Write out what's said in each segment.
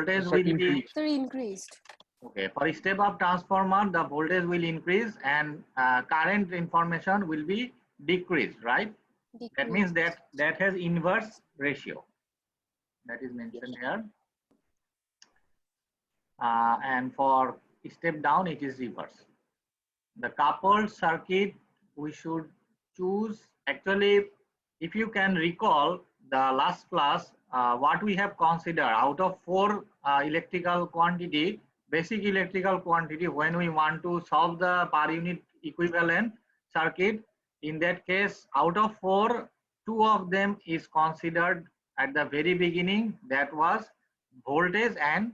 voltage Sir, will be increased. Sir, increased. okay. For step up transformer, the voltage will increase and current information will be decreased, right? That means Decreased. that has inverse ratio. That is mentioned here. And for step down, it is reverse. The coupled circuit we should choose. Actually, if you can recall the last class, what we have considered out of 4 electrical quantity, basic electrical quantity, when we want to solve the per unit equivalent circuit, in that case, out of 4, 2 of them is considered at the very beginning. That was voltage and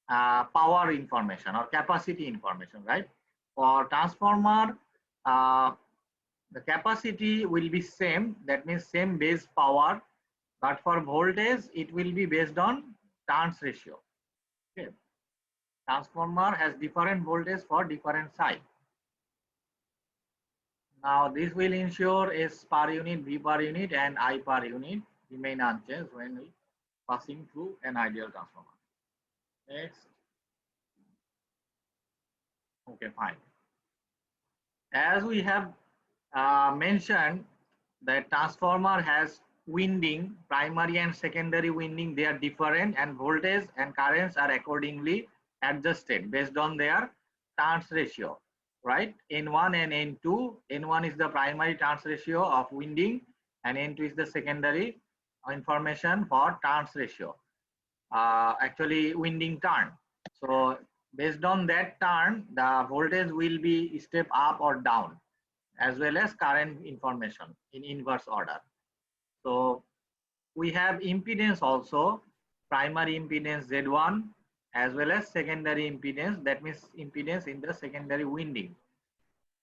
power information or capacity information, right? For transformer, the capacity will be same, that means same base power, but for voltage it will be based on turns ratio. Okay. Transformer has different voltage for different side. Now this will ensure S per unit, V per unit and I per unit remain unchanged when we passing through an ideal transformer. Next. Okay, fine. As we have mentioned, that transformer has winding, primary and secondary winding, they are different, and voltage and currents are accordingly adjusted based on their turns ratio, right? N1 and N2. N1 is the primary turns ratio of winding and N2 is the secondary information for turns ratio. Actually winding turn. So based on that turn, the voltage will be step up or down, as well as current information in inverse order. So we have impedance also, primary impedance Z1 as well as secondary impedance, that means impedance in the secondary winding.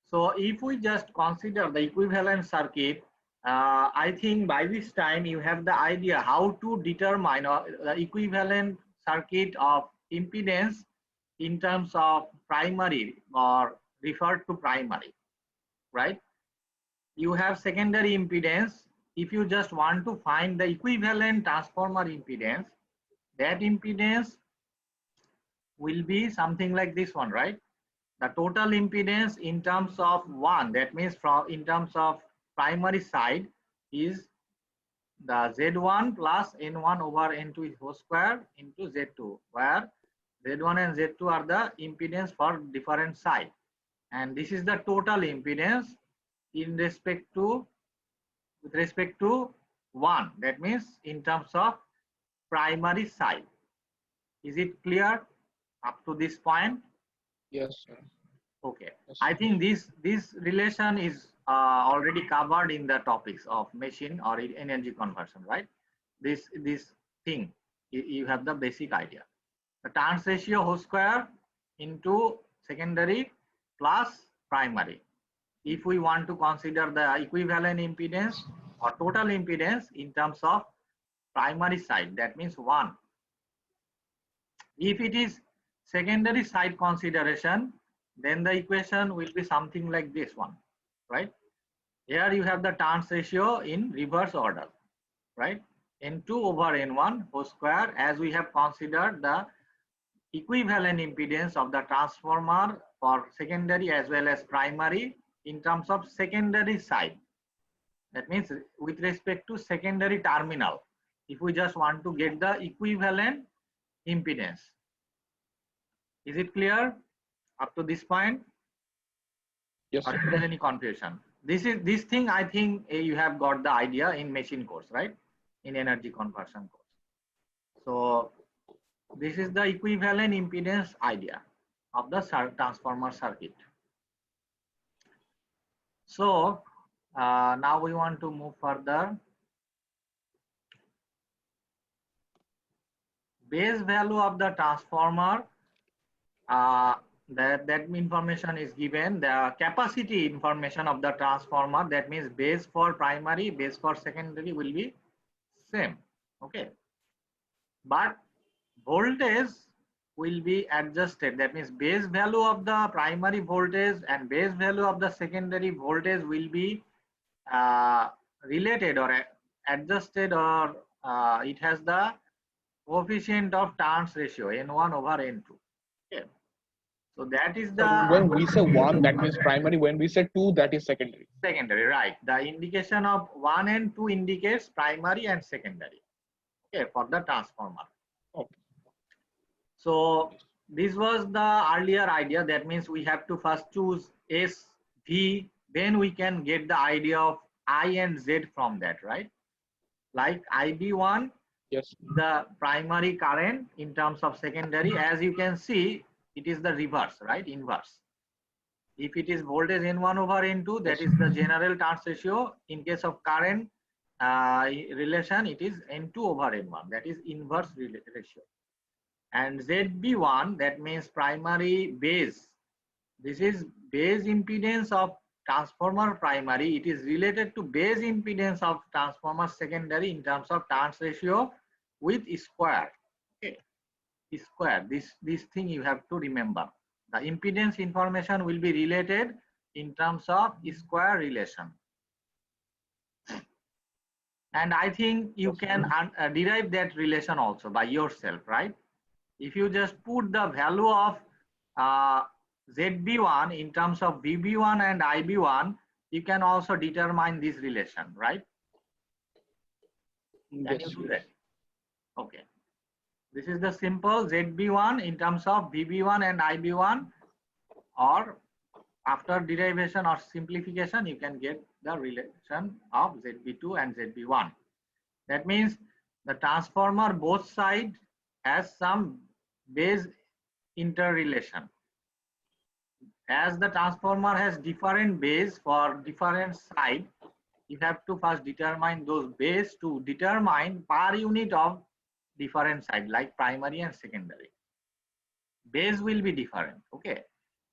So if we just consider the equivalent circuit, I think by this time you have the idea how to determine the equivalent circuit of impedance in terms of primary or referred to primary, right? You have secondary impedance. If you just want to find the equivalent transformer impedance, that impedance will be something like this one, right? The total impedance in terms of 1, that means from in terms of primary side, is the Z1 plus N1 over N2 whole square into Z2, where Z1 and Z2 are the impedance for different side, and this is the total impedance in respect to, with respect to 1, that means in terms of primary side. Is it clear up to this point? Yes, sir. Okay. Yes, I think this relation is already covered in the topics of machine or energy conversion, right? This thing, you have the basic idea. The turns ratio whole square into secondary plus primary. If we want to consider the equivalent impedance or total impedance in terms of primary side, that means 1. If it is secondary side consideration, then the equation will be something like this one, right? Here you have the turns ratio in reverse order, right? N2 over N1 whole square, as we have considered the equivalent impedance of the transformer for secondary as well as primary in terms of secondary side. That means with respect to secondary terminal, if we just want to get the equivalent impedance. Is it clear up to this point? Yes, Or sir. is there any confusion? This thing I think you have got the idea in machine course, right? In energy conversion course. So this is the equivalent impedance idea of the transformer circuit. So now we want to move further. Base value of the transformer, that information is given. The capacity information of the transformer, that means base for primary, base for secondary will be same. Okay, but voltage will be adjusted. That means base value of the primary voltage and base value of the secondary voltage will be related or adjusted, or it has the coefficient of turns ratio N1 over N2. Okay. So that is So the when we say 1, that means primary. When we say 2, that is secondary. secondary, right? The indication of 1 and 2 indicates primary and secondary. Okay, for the transformer. Okay. So this was the earlier idea. That means we have to first choose S, V, then we can get the idea of I and Z from that, right? Like IB1, Yes. the primary current in terms of secondary, as you can see, it is the reverse, right? Inverse. If it is voltage N1 over N2, that Yes. is the general turns ratio. In case of current relation, it is N2 over N1, that is inverse ratio. And ZB1, that means primary base. This is base impedance of transformer primary. It is related to base impedance of transformer secondary in terms of turns ratio with square. Okay, square. This thing you have to remember. The impedance information will be related in terms of square relation. And I think you can derive that relation also by yourself, right? If you just put the value of ZB1 in terms of VB1 and IB1, you can also determine this relation, right? Can Yes. you do that? Okay. This is the simple ZB1 in terms of VB1 and IB1, or after derivation or simplification, you can get the relation of ZB2 and ZB1. That means the transformer both sides has some base interrelation. As the transformer has different base for different side, you have to first determine those base to determine per unit of different side, like primary and secondary. Base will be different, okay,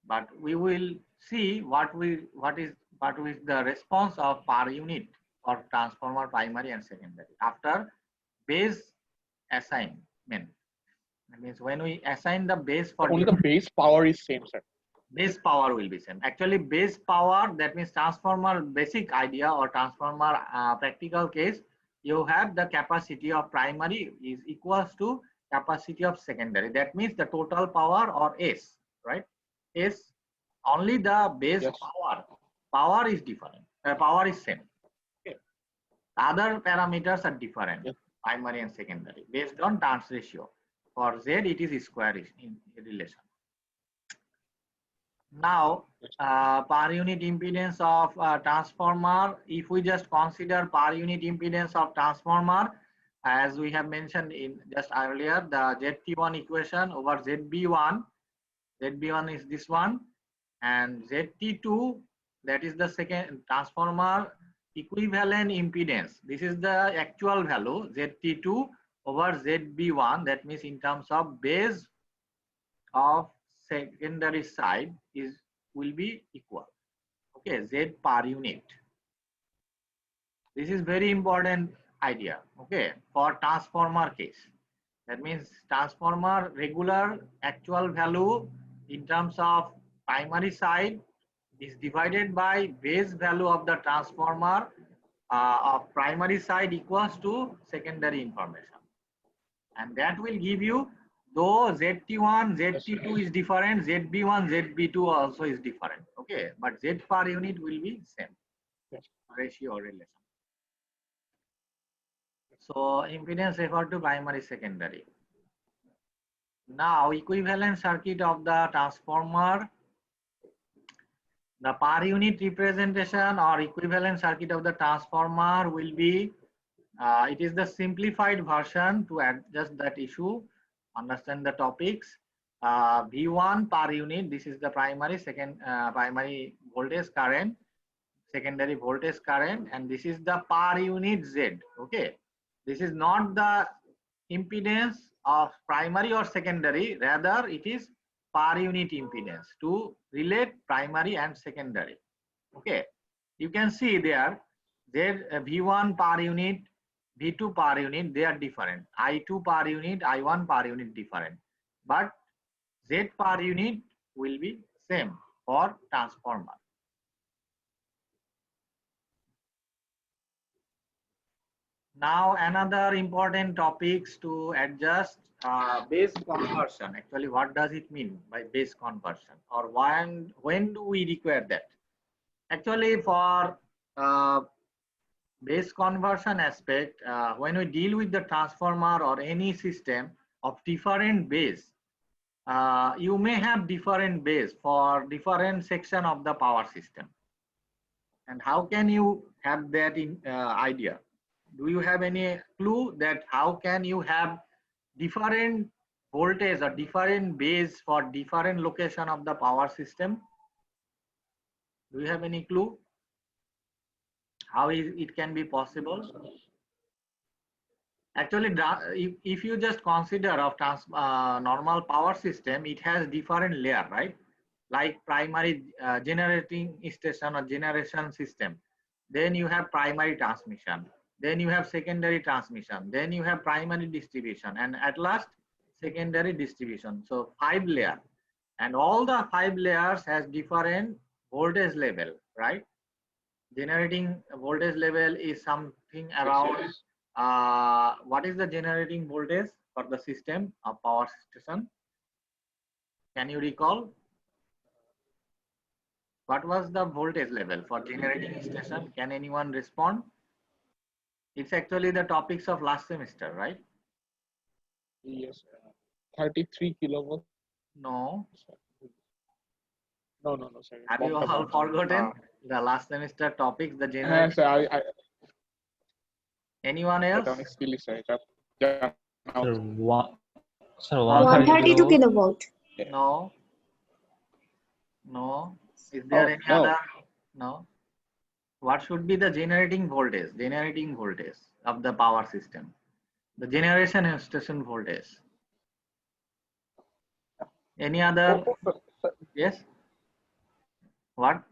but we will see what is the response of per unit for transformer primary and secondary after base assignment. That means when we assign the base for Only the base power is same, sir. base power will be same. Actually, base power, that means transformer basic idea or transformer practical case, you have the capacity of primary is equals to capacity of secondary. That means the total power, or S, right? S, only the base Yes. power is different. Power is same. Okay. Other parameters are different, Yes. primary and secondary, based on turns ratio. For Z, it is square in relation. Now, per unit impedance of transformer, if we just consider per unit impedance of transformer, as we have mentioned in just earlier, the ZT1 equation over ZB1, ZB1 is this one, and ZT2, that is the second transformer equivalent impedance. This is the actual value, ZT2 over ZB1, that means in terms of base of secondary side will be equal. Okay, Z per unit. This is very important idea. Okay, for transformer case. That means transformer regular actual value in terms of primary side is divided by base value of the transformer of primary side equals to secondary information, and that will give you, though ZT1, ZT2 is different, ZB1, ZB2 also is different. Okay, but Z per unit will be same. Yes. Ratio or relation. So impedance referred to primary, secondary. Now equivalent circuit of the transformer. The per unit representation or equivalent circuit of the transformer will be, it is the simplified version to adjust that issue, understand the topics. V1 per unit, this is the primary, primary voltage current, secondary voltage current, and this is the per unit Z. Okay, this is not the impedance of primary or secondary, rather it is per unit impedance to relate primary and secondary. Okay, you can see there V1 per unit, V2 per unit, they are different. I2 per unit, I1 per unit different, but Z per unit will be same for transformer. Now another important topics to adjust base conversion. Actually, what does it mean by base conversion, or when do we require that? Actually, for uh, base conversion aspect, when we deal with the transformer or any system of different base, you may have different base for different section of the power system. And how can you have that in idea? Do you have any clue that how can you have different voltage or different base for different location of the power system? Do you have any clue how it can be possible? Actually, if you just consider of normal power system, it has different layer, right? Like primary generating station or generation system. Then you have primary transmission. Then you have secondary transmission. Then you have primary distribution, and at last secondary distribution. So 5 layer, and all the 5 layers has different voltage level, right? Generating voltage level is something around what is the generating voltage for the system of power station? Can you recall? What was the voltage level for generating station? Can anyone respond? It's actually the topics of last semester, right? Yes, 33 kilovolts. No. No, sir. Have you all forgotten the last semester topics? The generating. Sir, I Anyone else? honestly, sir. Sir, sir, 132 132 kilovolt. kilovolt. No. No. Is there any no. other? No. What should be the generating voltage? Generating voltage of the power system. The generation station voltage. Any other? Yes. What?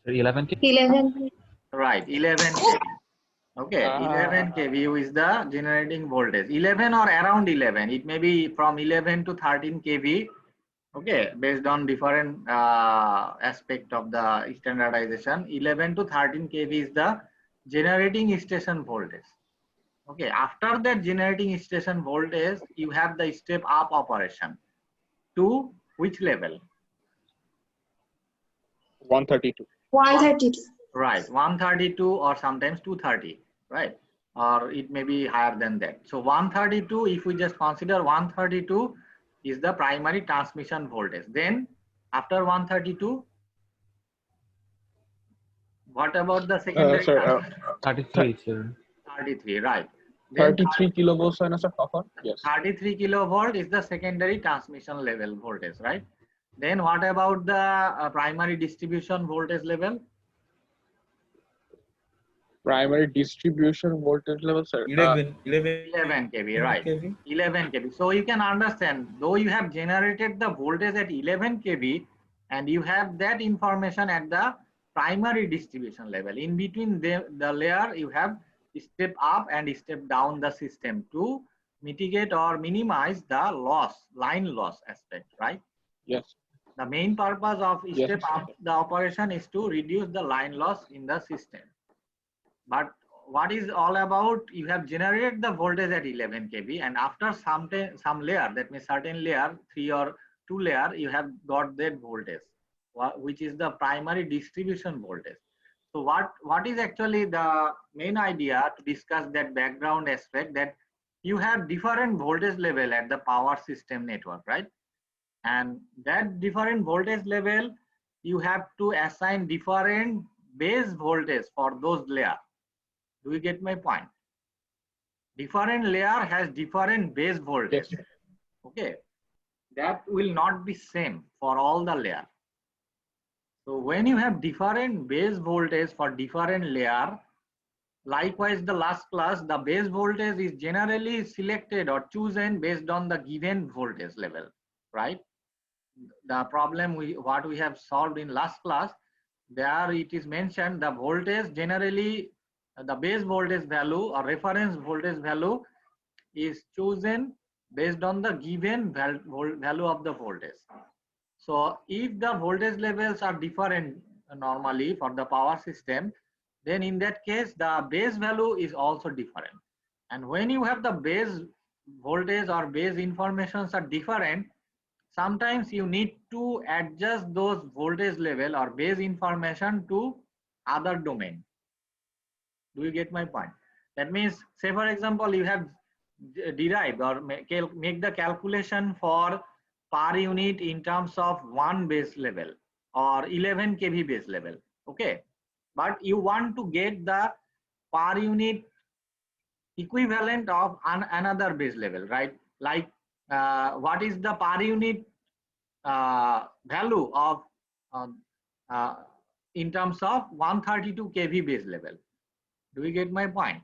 Sir, 11 k. 11. Right. 11 kV. Okay. 11 kV is the generating voltage. 11 or around 11. It may be from 11 to 13 kV. Okay, based on different aspect of the standardization, 11 to 13 kV is the generating station voltage. Okay, after that generating station voltage, you have the step up operation to which level? 132. 132. Right, 132 or sometimes 230, right? Or it may be higher than that. So 132, if we just consider 132 is the primary transmission voltage. Then after 132, what about the secondary Sir, transmission? 33, sir. 33, right. Then 33 kilovolts, sir, copper? Yes. 33 kilovolt is the secondary transmission level voltage, right? Then what about the primary distribution voltage level? Primary distribution voltage level, sir. 11 kV, right? 11 kV. So you can understand, though you have generated the voltage at 11 kV and you have that information at the primary distribution level. In between the layer, you have step up and step down the system to mitigate or minimize the loss, line loss aspect, right? Yes. The main purpose of Yes. step up the operation is to reduce the line loss in the system. But what is all about, you have generated the voltage at 11 kV and after some layer, that means certain layer, 3 or 2 layer, you have got that voltage, which is the primary distribution voltage. So what is actually the main idea to discuss that background aspect, that you have different voltage level at the power system network, right? And that different voltage level, you have to assign different base voltage for those layer. Do you get my point? Different layer has different base voltage. Yes. Okay, that will not be same for all the layer. So when you have different base voltage for different layer, likewise the last class, the base voltage is generally selected or chosen based on the given voltage level, right? The problem what we have solved in last class, there it is mentioned the voltage generally, the base voltage value or reference voltage value is chosen based on the given value of the voltage. So if the voltage levels are different normally for the power system, then in that case the base value is also different. And when you have the base voltage or base informations are different, sometimes you need to adjust those voltage level or base information to other domain. Do you get my point? That means, say for example, you have derived or make the calculation for per unit in terms of one base level or 11 kV base level. Okay, but you want to get the per unit equivalent of another base level, right? Like what is the per unit value of uh, uh, in terms of 132 kV base level? Do you get my point?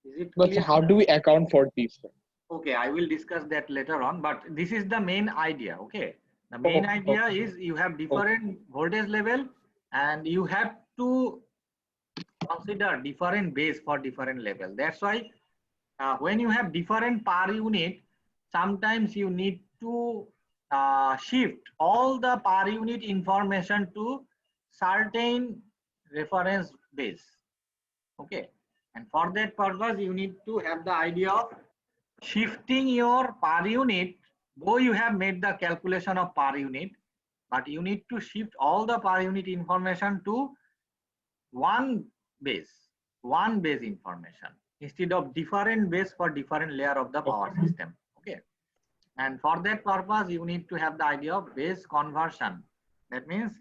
Is it But clear? how do we account for these, sir? Okay, I will discuss that later on, but this is the main idea. Okay, the Oh, main idea okay. is you have Okay. different voltage level and you have to consider different base for different level. That's why when you have different per unit, sometimes you need to shift all the per unit information to certain reference base. Okay, and for that purpose, you need to have the idea of shifting your per unit. Though you have made the calculation of per unit, but you need to shift all the per unit information to one base, one base information instead of different base for different layer of the power Okay. system. Okay, and for that purpose, you need to have the idea of base conversion. That means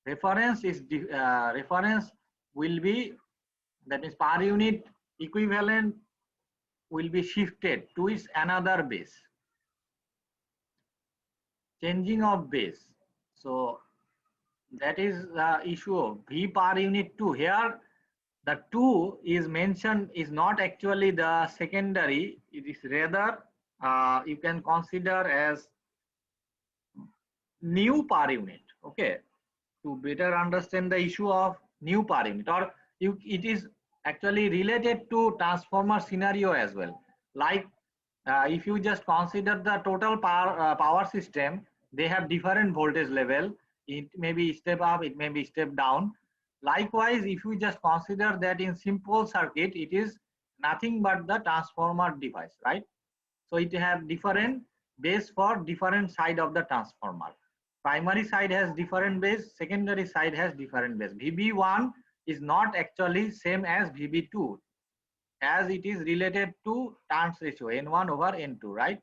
reference is reference will be, that means per unit equivalent will be shifted to its another base. Changing of base. So that is the issue of V per unit 2. Here the 2 is mentioned is not actually the secondary. It is rather you can consider as new per unit. Okay, to better understand the issue of new per unit, or it is actually related to transformer scenario as well. Like if you just consider the total power system, they have different voltage level. It may be step up, it may be step down. Likewise, if you just consider that in simple circuit, it is nothing but the transformer device, right? So it have different base for different side of the transformer. Primary side has different base, secondary side has different base. VB1 is not actually same as VB2, as it is related to turns ratio N1 over N2, right?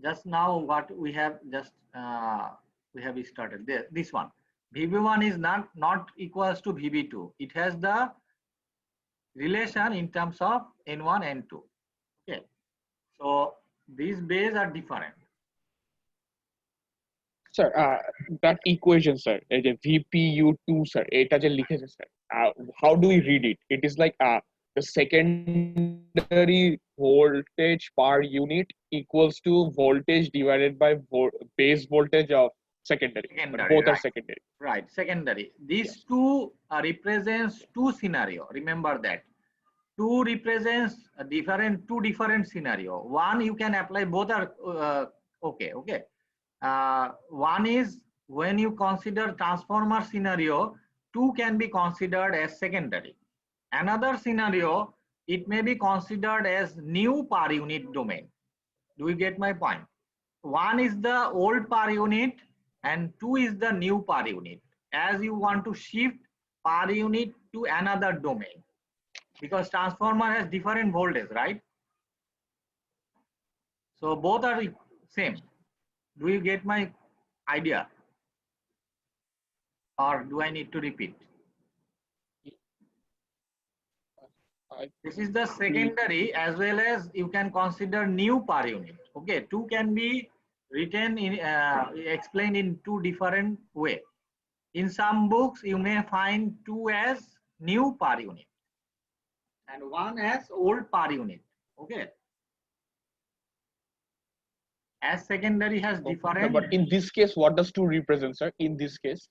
Just now what we have just we have started there, this one. VB1 is not equals to VB2. It has the relation in terms of N1, N2. Okay, so these bases are different. Sir, that equation, sir, এই যে VPU2, sir, এটা যে লিখেছে, sir, how do we read it? It is like the secondary voltage per unit equals to voltage divided by base voltage of secondary. But Secondary, both are right? secondary. Right, secondary. These Yes. two represents two scenario. Remember that. Two represents a two different scenario. One you can apply, both are okay. Okay. One is when you consider transformer scenario, two can be considered as secondary. Another scenario, it may be considered as new per unit domain. Do you get my point? One is the old per unit and two is the new per unit. As you want to shift per unit to another domain, because transformer has different voltage, right? So both are same. Do you get my idea, or do I need to repeat? This is the secondary, as well as you can consider new per unit. Okay, two can be written in explained in two different way. In some books you may find two as new per unit and one as old per unit. Okay, as secondary has Okay. different. But in this case, what does 2 represent, sir? In this case,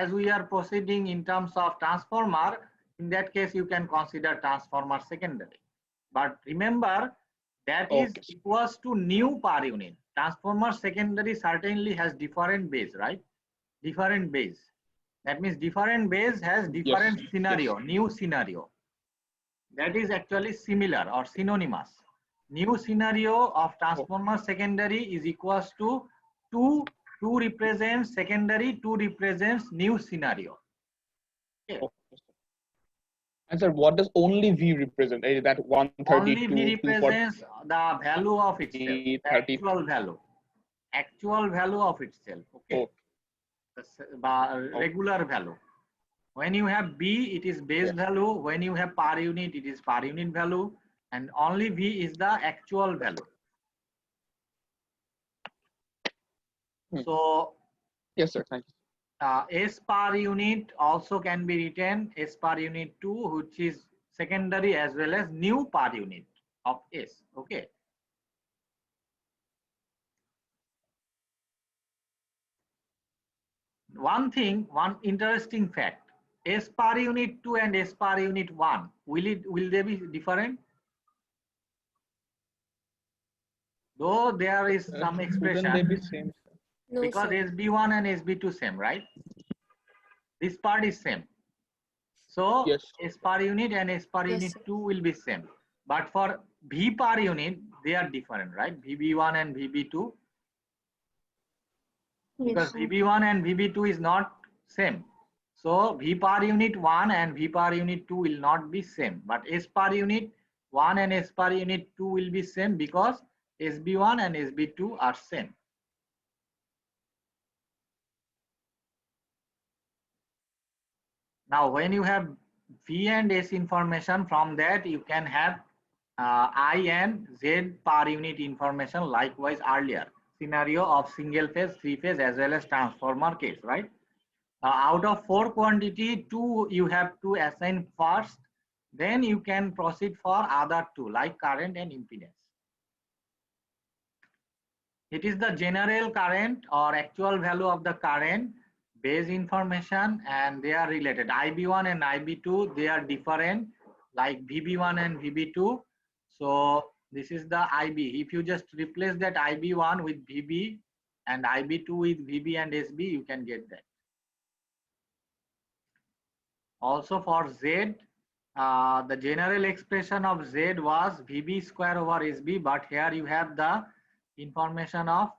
As we are proceeding in terms of transformer, in that case you can consider transformer secondary. But remember that is okay. equals to new per unit. Transformer secondary certainly has different base, right? Different base. That means different base has different scenario, new scenario. That is actually similar or synonymous. New scenario of transformer secondary is equals to 2. 2 represents secondary, 2 represents new scenario. Okay. And sir, what does only V represent? That Only 132, V 240, represents the value of itself, 30. the actual value of itself. Okay. The regular value. When you have B, it is base value. When you have per unit, it is per unit value. And only V is the actual value. So, yes, sir. Thank you. S per unit also can be written S per unit 2, which is secondary as well as new per unit of S. Okay. One thing, one interesting fact, S per unit 2 and S per unit 1, will they be different? Though there is some Shouldn't expression, they be same? No, because sir. SB1 and SB2 same, right? This part is same. So Yes. S per unit and S per Yes, unit sir. 2 will be same. But for V per unit, they are different, right? VB1 and VB2. Because Yes, sir. VB1 and VB2 is not same. So V per unit 1 and V per unit 2 will not be same. But S per unit 1 and S per unit 2 will be same because SB1 and SB2 are same. Now, when you have V and S information, from that you can have I and Z per unit information. Likewise, earlier scenario of single phase, three phase, as well as transformer case, right? Out of 4 quantity, 2 you have to assign first, then you can proceed for other 2 like current and impedance. It is the general current or actual value of the current, base information, and they are related. IB1 and IB2, they are different like VB1 and VB2. So this is the IB. If you just replace that IB1 with VB and IB2 with VB and SB, you can get that. Also for Z, the general expression of Z was VB square over SB, but here you have the information of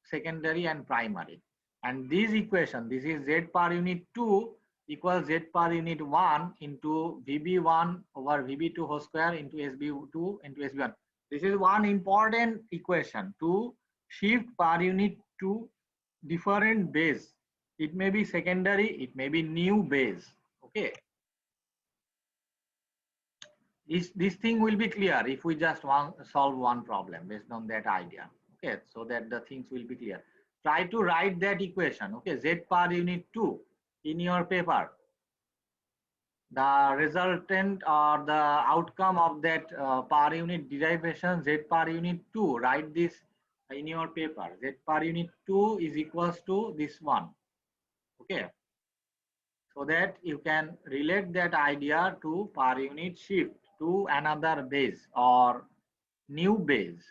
secondary and primary. And this equation, this is Z per unit 2 equals Z per unit 1 into VB1 over VB2 whole square into SB2 into SB1. This is one important equation to shift per unit to different base. It may be secondary, it may be new base. Okay. This thing will be clear if we just solve one problem based on that idea. Okay, so that the things will be clear. Try to write that equation. Okay, Z per unit 2 in your paper. The resultant or the outcome of that per unit derivation Z per unit 2. Write this in your paper. Z per unit 2 is equals to this one. Okay. So that you can relate that idea to per unit shift to another base or new base.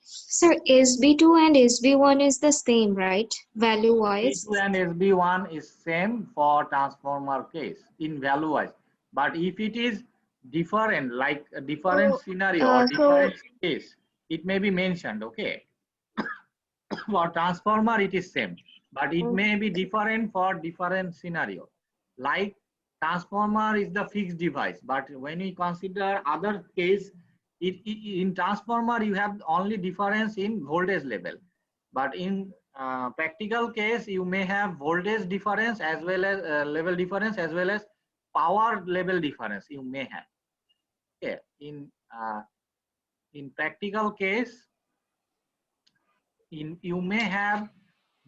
Sir, SB2 and SB1 is the same, right? Value wise. SB2 and SB1 is same for transformer case in value wise. But if it is different, like a different scenario or different case, it may be mentioned, okay? For transformer, it is same, but it may be different for different scenario. Like transformer is the fixed device, but when we consider other case, in transformer you have only difference in voltage level, but in practical case you may have voltage difference as well as level difference as well as power level difference you may have. Okay, in practical case, you may have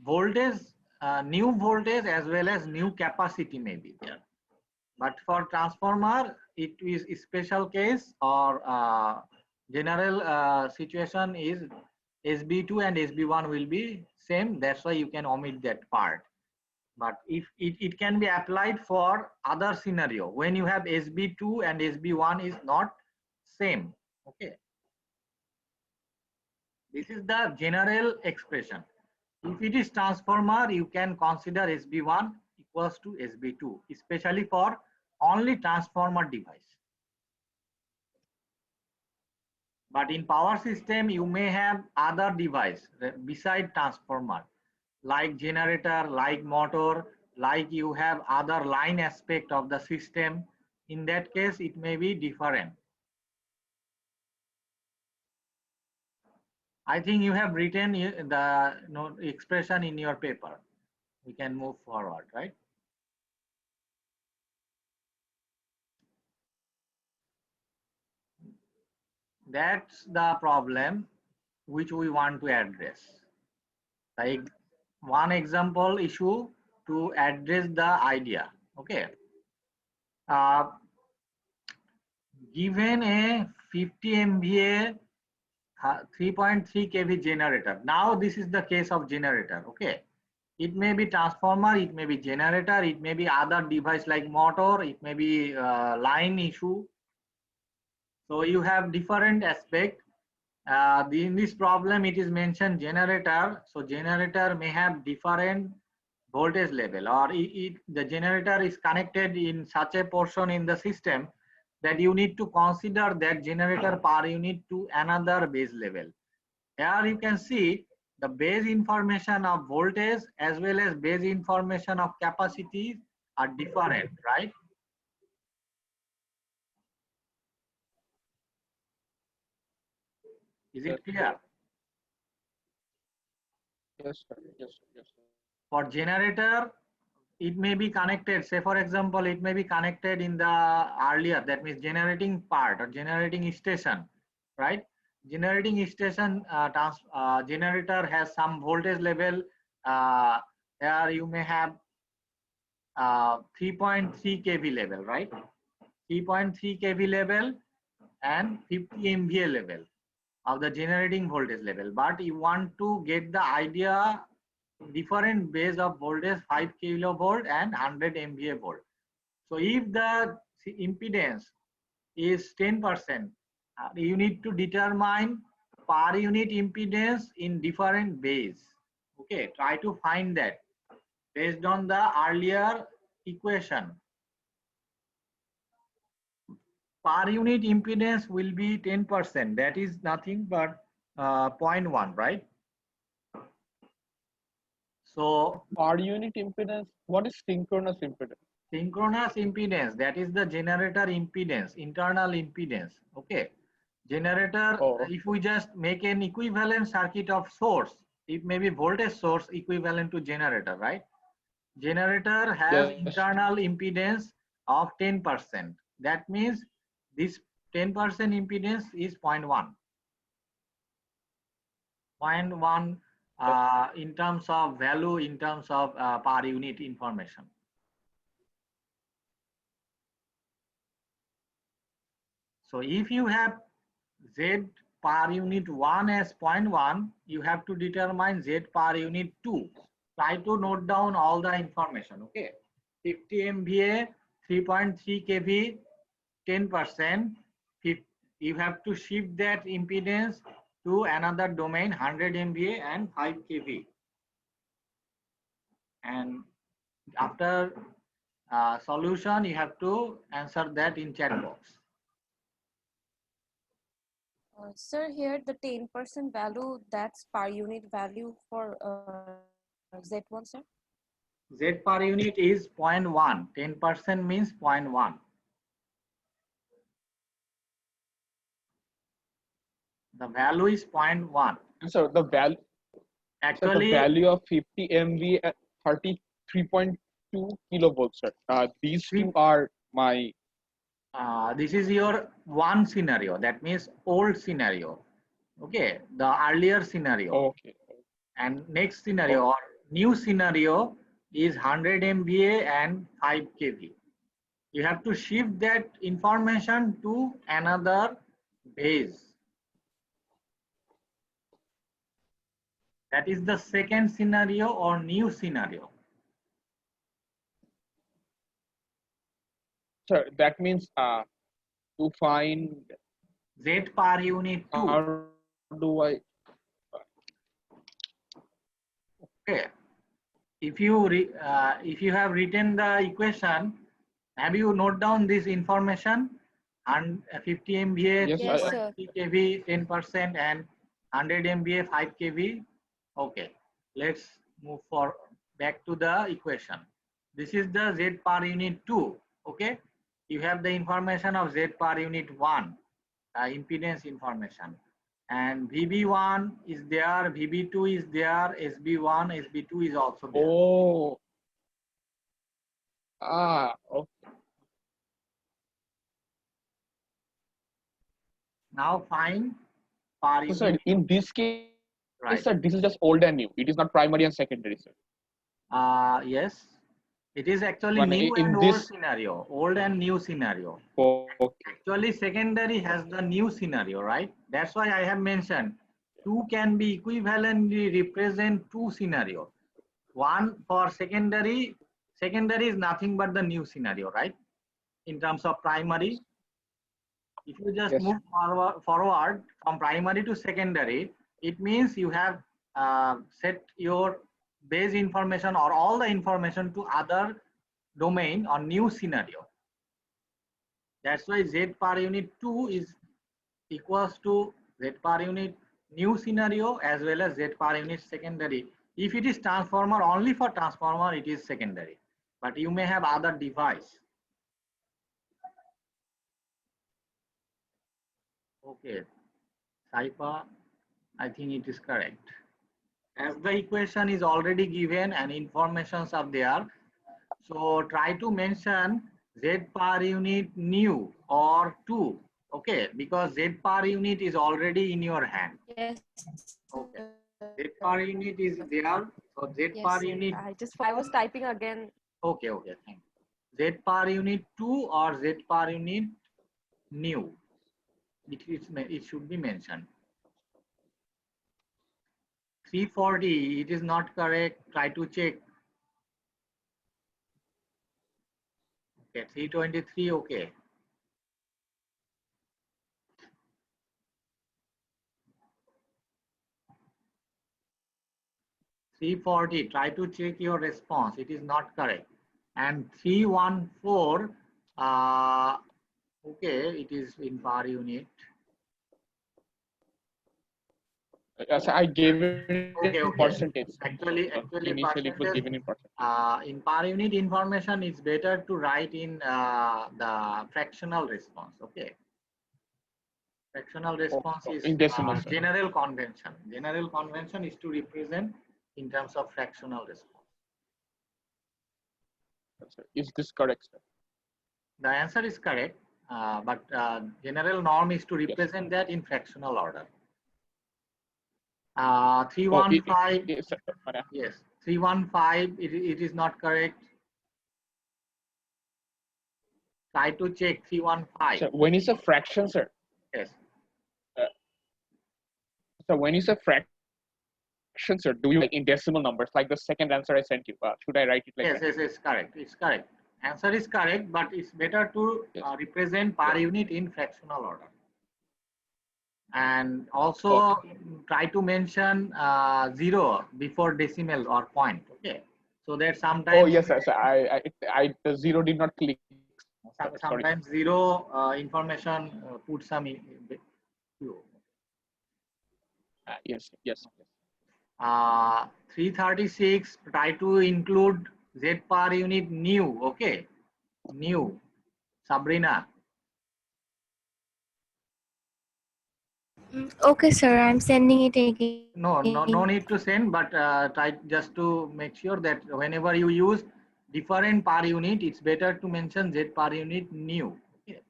voltage, new voltage as well as new capacity may be there. But for transformer, it is a special case or general situation is SB2 and SB1 will be same. That's why you can omit that part. But if it can be applied for other scenario when you have SB2 and SB1 is not same. Okay, this is the general expression. If it is transformer, you can consider SB1 equals to SB2, especially for only transformer device. But in power system, you may have other device beside transformer, like generator, like motor, like you have other line aspect of the system. In that case, it may be different. I think you have written the expression in your paper. We can move forward, right? That's the problem which we want to address. Like one example issue to address the idea. Okay. Uh, Given a 50 MVA 3.3 kV generator. Now this is the case of generator. Okay. It may be transformer, it may be generator, it may be other device like motor, it may be line issue. So you have different aspect. In this problem, it is mentioned generator. So generator may have different voltage level, or the generator is connected in such a portion in the system that you need to consider that generator per unit to another base level. Here you can see the base information of voltage as well as base information of capacity are different, right? Is it clear? Yes, sir. Yes, sir. Yes, sir. For generator, it may be connected, say for example, it may be connected in the earlier, that means generating part or generating station, right? Generating station generator has some voltage level. Here you may have 3.3 kV level, right? 3.3 kV level and 50 MVA level of the generating voltage level. But you want to get the idea different base of voltage 5 kilovolt and 100 MVA volt. So if the impedance is 10%, you need to determine per unit impedance in different base. Okay, try to find that based on the earlier equation. Per unit impedance will be 10%. That is nothing but 0.1, right? So Per unit impedance, what is synchronous impedance? synchronous impedance, that is the generator impedance, internal impedance. Okay. Generator, Oh, if we just make an equivalent circuit of source, it may be voltage source equivalent to generator, right? Generator has yes. internal impedance of 10%. That means this 10% impedance is 0.1. 0.1 in terms of value, in terms of per unit information. So if you have Z per unit 1 as 0.1, you have to determine Z per unit 2. Try to note down all the information, okay? 50 MVA, 3.3 kV, 10%. You have to shift that impedance to another domain, 100 MVA and 5 kV. And after solution, you have to answer that in chat box. Sir, here the 10% value, that's per unit value for Z1, sir? Z per unit is 0.1. 10% means 0.1. The value is 0.1. So the value. So the Actually, value of 50 MV at 33.2 kilovolts, sir. These two are my. this is your one scenario. That means old scenario. Okay, the earlier scenario. Okay. And next scenario or new scenario is 100 MVA and 5 kV. You have to shift that information to another base. That is the second scenario or new scenario. Sir, that means to find Z per unit 2. how do I Okay. If you have written the equation, have you note down this information? And 50 MVA, yes Yes, I sir. 3 kV, 10%, and 100 MVA, 5 kV. Okay, let's move for back to the equation. This is the Z per unit 2. Okay, you have the information of Z per unit 1, impedance information. And VB1 is there, VB2 is there, SB1, SB2 is also there. oh okay. Now find per So, sir, unit, in this case, right? sir, this is just old and new. It is not primary and secondary, sir. Yes, it is actually When new and in old this, scenario, old and new scenario. okay, Actually, secondary has the new scenario, right? That's why I have mentioned two can be equivalently represent two scenarios. One for secondary, secondary is nothing but the new scenario, right? In terms of primary, if you just yes, move forward from primary to secondary, it means you have set your base information or all the information to other domain or new scenario. That's why Z per unit 2 is equals to Z per unit new scenario as well as Z per unit secondary. If it is transformer, only for transformer, it is secondary. But you may have other device. Okay, Saipa, I think it is correct. As the equation is already given and informations are there, so try to mention Z per unit new or 2. Okay, because Z per unit is already in your hand. Yes, Okay, sir. Z per unit is there. So Z Yes, per sir. unit. I was typing again. Okay, okay, thank you. Z per unit 2 or Z per unit new. It should be mentioned. 340, it is not correct. Try to check. Okay, 323, okay. 340, try to check your response. It is not correct. And 314, okay, it is in per unit. yes, I gave it in Okay, okay. percentage. Actually, Initially, it was given percentage in percentage. in per unit information, it's better to write in the fractional response. Okay, fractional response is In decimal, sir. general convention. General convention is to represent in terms of fractional response. Sir. Is this correct, sir? The answer is correct, but general norm is to Yes. represent that in fractional order. Oh, 315, yes, sir. yes, 315, it is not correct. Try to check 315. So when you say fraction, sir, Yes, uh, so when you say fraction, sir, do you like in decimal numbers like the second answer I sent you? Should I write it like yes, that? yes, it's correct. It's correct. Answer is correct, but it's better to Yes. represent per Yes. unit in fractional order. And also Okay. try to mention zero before decimal or point. Okay, so that Oh sometimes yes, sir. So the zero did not click. Sorry, sir. sometimes zero information put some few. Yes, yes, yes. 336, try to include Z per unit new. Okay, new. Sabrina. Okay, sir, I'm sending it again. No need to send, but try just to make sure that whenever you use different per unit, it's better to mention Z per unit new. Okay.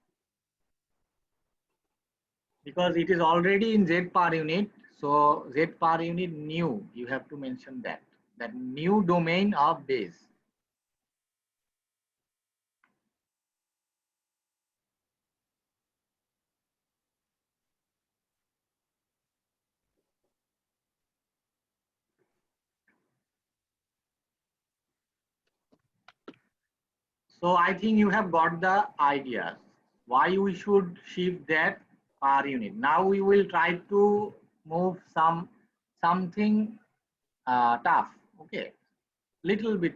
Because it is already in Z per unit, so Z per unit new, you have to mention that new domain of base. So I think you have got the idea why we should shift that per unit. Now we will try to move something tough. Okay, little bit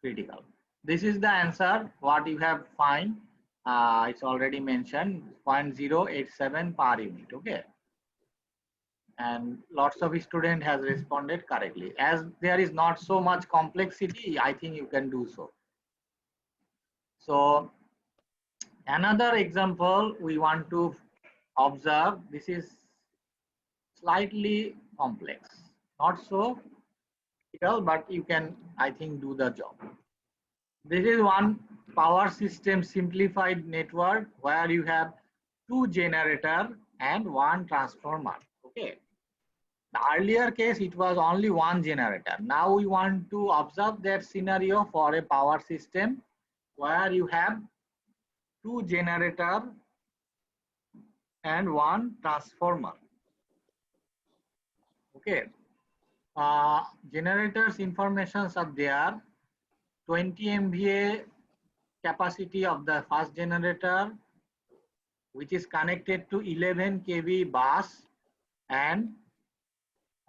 critical. This is the answer. What you have find. It's already mentioned 0.087 per unit. Okay, and lots of student has responded correctly. As there is not so much complexity, I think you can do so. So another example we want to observe. This is slightly complex, not so critical, but you can, I think, do the job. This is one power system simplified network where you have two generator and one transformer. Okay. The earlier case, it was only one generator. Now we want to observe that scenario for a power system where you have two generator and one transformer. Okay. Generators informations are there. 20 MVA capacity of the first generator, which is connected to 11 kV bus, and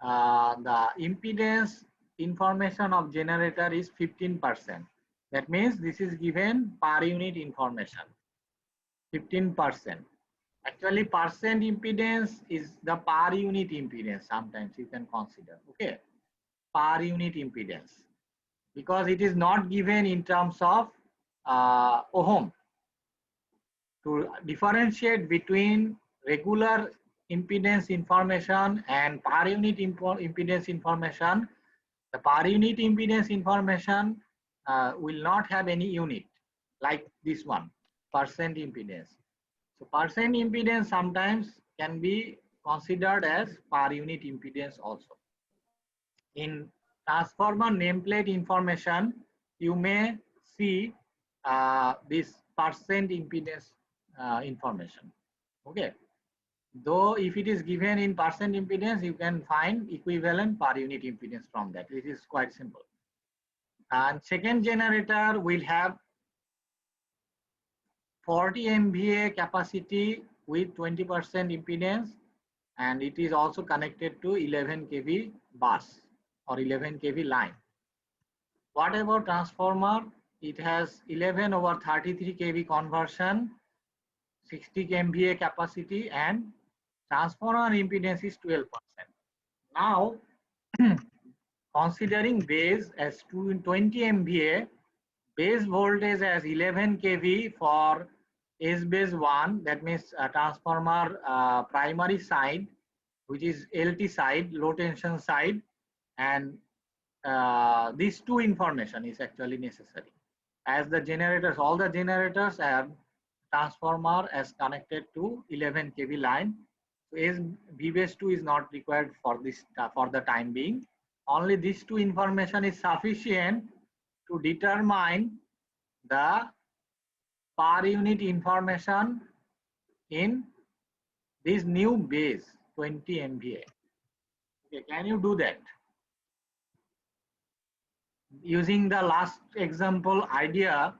the impedance information of generator is 15%. That means this is given per unit information, 15%. Actually, percent impedance is the per unit impedance. Sometimes you can consider, okay, per unit impedance, because it is not given in terms of ohm. To differentiate between regular impedance information and per unit impedance information, the per unit impedance information will not have any unit like this one, percent impedance. So percent impedance sometimes can be considered as per unit impedance also. In transformer nameplate information, you may see this percent impedance information. Okay. Though if it is given in percent impedance, you can find equivalent per unit impedance from that. It is quite simple. And second generator will have 40 MVA capacity with 20% impedance, and it is also connected to 11 kV bus or 11 kV line. What about transformer? It has 11 over 33 kV conversion, 60 MVA capacity, and transformer impedance is 12%. Now, considering base as 20 MVA, base voltage as 11 kV for S base 1, that means transformer primary side, which is LT side, low tension side, and these two information is actually necessary. As the generators, all the generators have transformer as connected to 11 kV line. So as V base 2 is not required for this for the time being. Only these two information is sufficient to determine the per unit information in this new base 20 MVA. Okay, can you do that? Using the last example idea,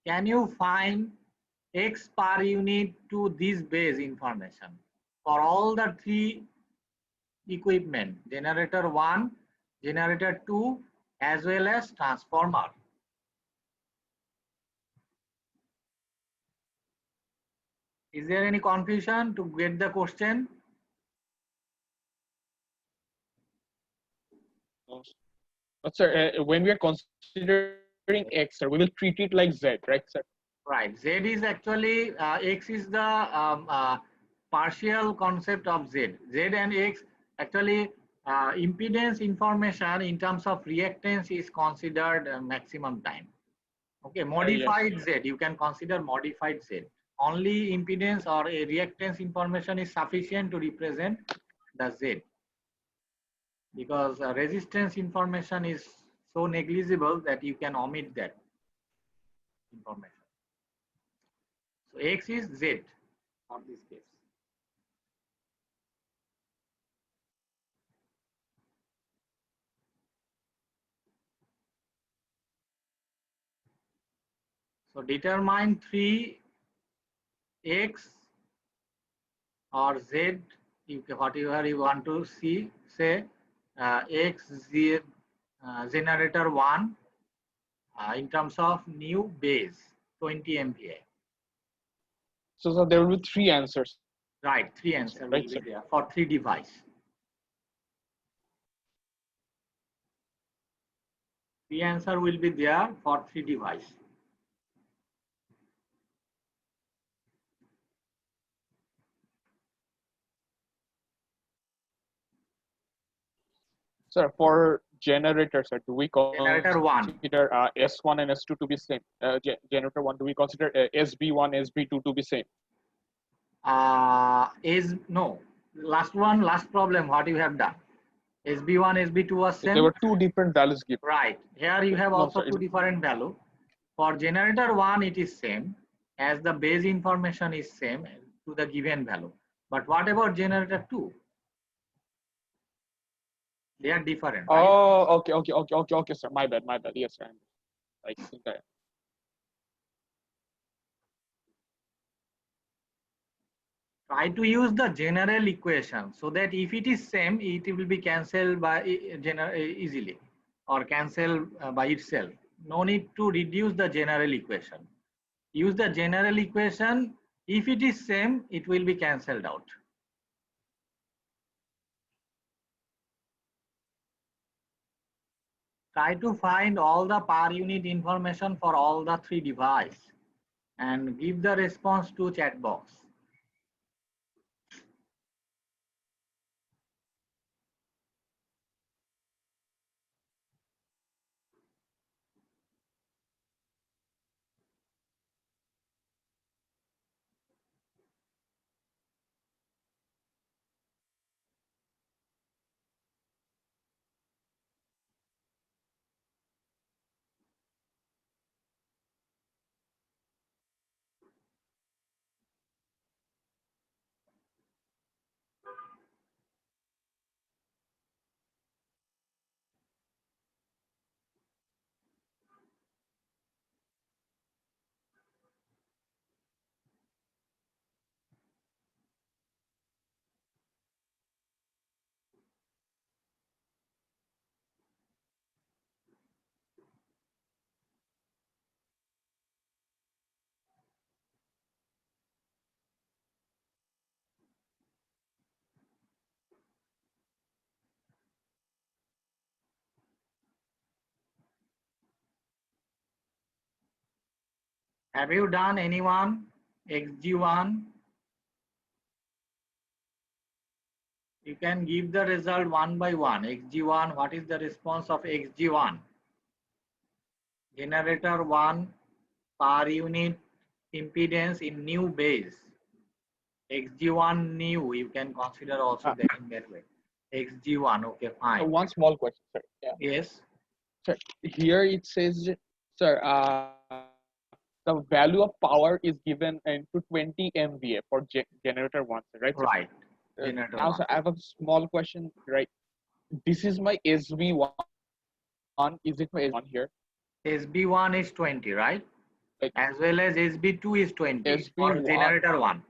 can you find X per unit to this base information for all the three equipment, generator 1, generator 2, as well as transformer? Is there any confusion to get the question? But sir, when we are considering X, sir, we will treat it like Z, right, sir? Right. Z is actually X is the partial concept of Z. Z and X actually impedance information in terms of reactance is considered maximum time. Okay, modified Yes. Z, you can consider modified Z. Only impedance or a reactance information is sufficient to represent the Z, because resistance information is so negligible that you can omit that information. So X is Z for this case. So determine 3x or z, whatever you want to see, say x z, generator 1 in terms of new base 20 MVA. So there will be three answers. Right, three answer will Right, be sir. there for three device. The answer will be there for three device. Sir, for generators, sir, do we Generator 1. consider S1 and S2 to be same? Generator 1, do we consider SB1, SB2 to be same? Is no. Last one, last problem, what you have done. SB1, SB2 was So there same. were two different values given. Right. Here you have No, also sir, two different value. For generator 1, it is same as the base information is same to the given value. But what about generator 2? They are different, right? Oh, okay, sir. My bad. Yes, sir. I think I. Try to use the general equation so that if it is same, it will be cancelled by easily or cancelled by itself. No need to reduce the general equation. Use the general equation. If it is same, it will be cancelled out. Try to find all the per unit information for all the three devices and give the response to chat box. Have you done anyone? XG1. You can give the result one by one. XG1, what is the response of XG1? Generator 1 per unit impedance in new base. XG1 new, you can consider also that in that way. XG1, okay, fine. One small question, sir. Yeah. Yes. Sir, here it says, sir, the value of power is given into 20 MVA for generator 1, right? Sir? Right. Generator Now, 1. sir, I have a small question, right? This is my SB1. Is it my SB1 here? SB1 is 20, right? Like As well as SB2 is 20 for SB1. generator 1.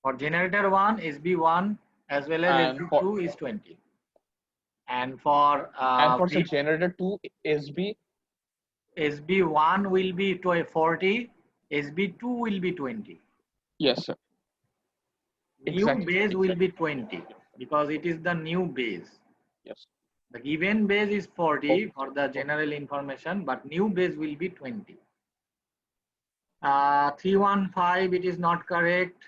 For generator 1, SB1 as well as And for SB2 is 20. And for the generator 2, SB1 will be 40, SB2 will be 20. yes, sir. New Exactly. base will be 20 because it is the new base. Yes. The given base is 40 Okay. for the general information, but new base will be 20. 315, it is not correct.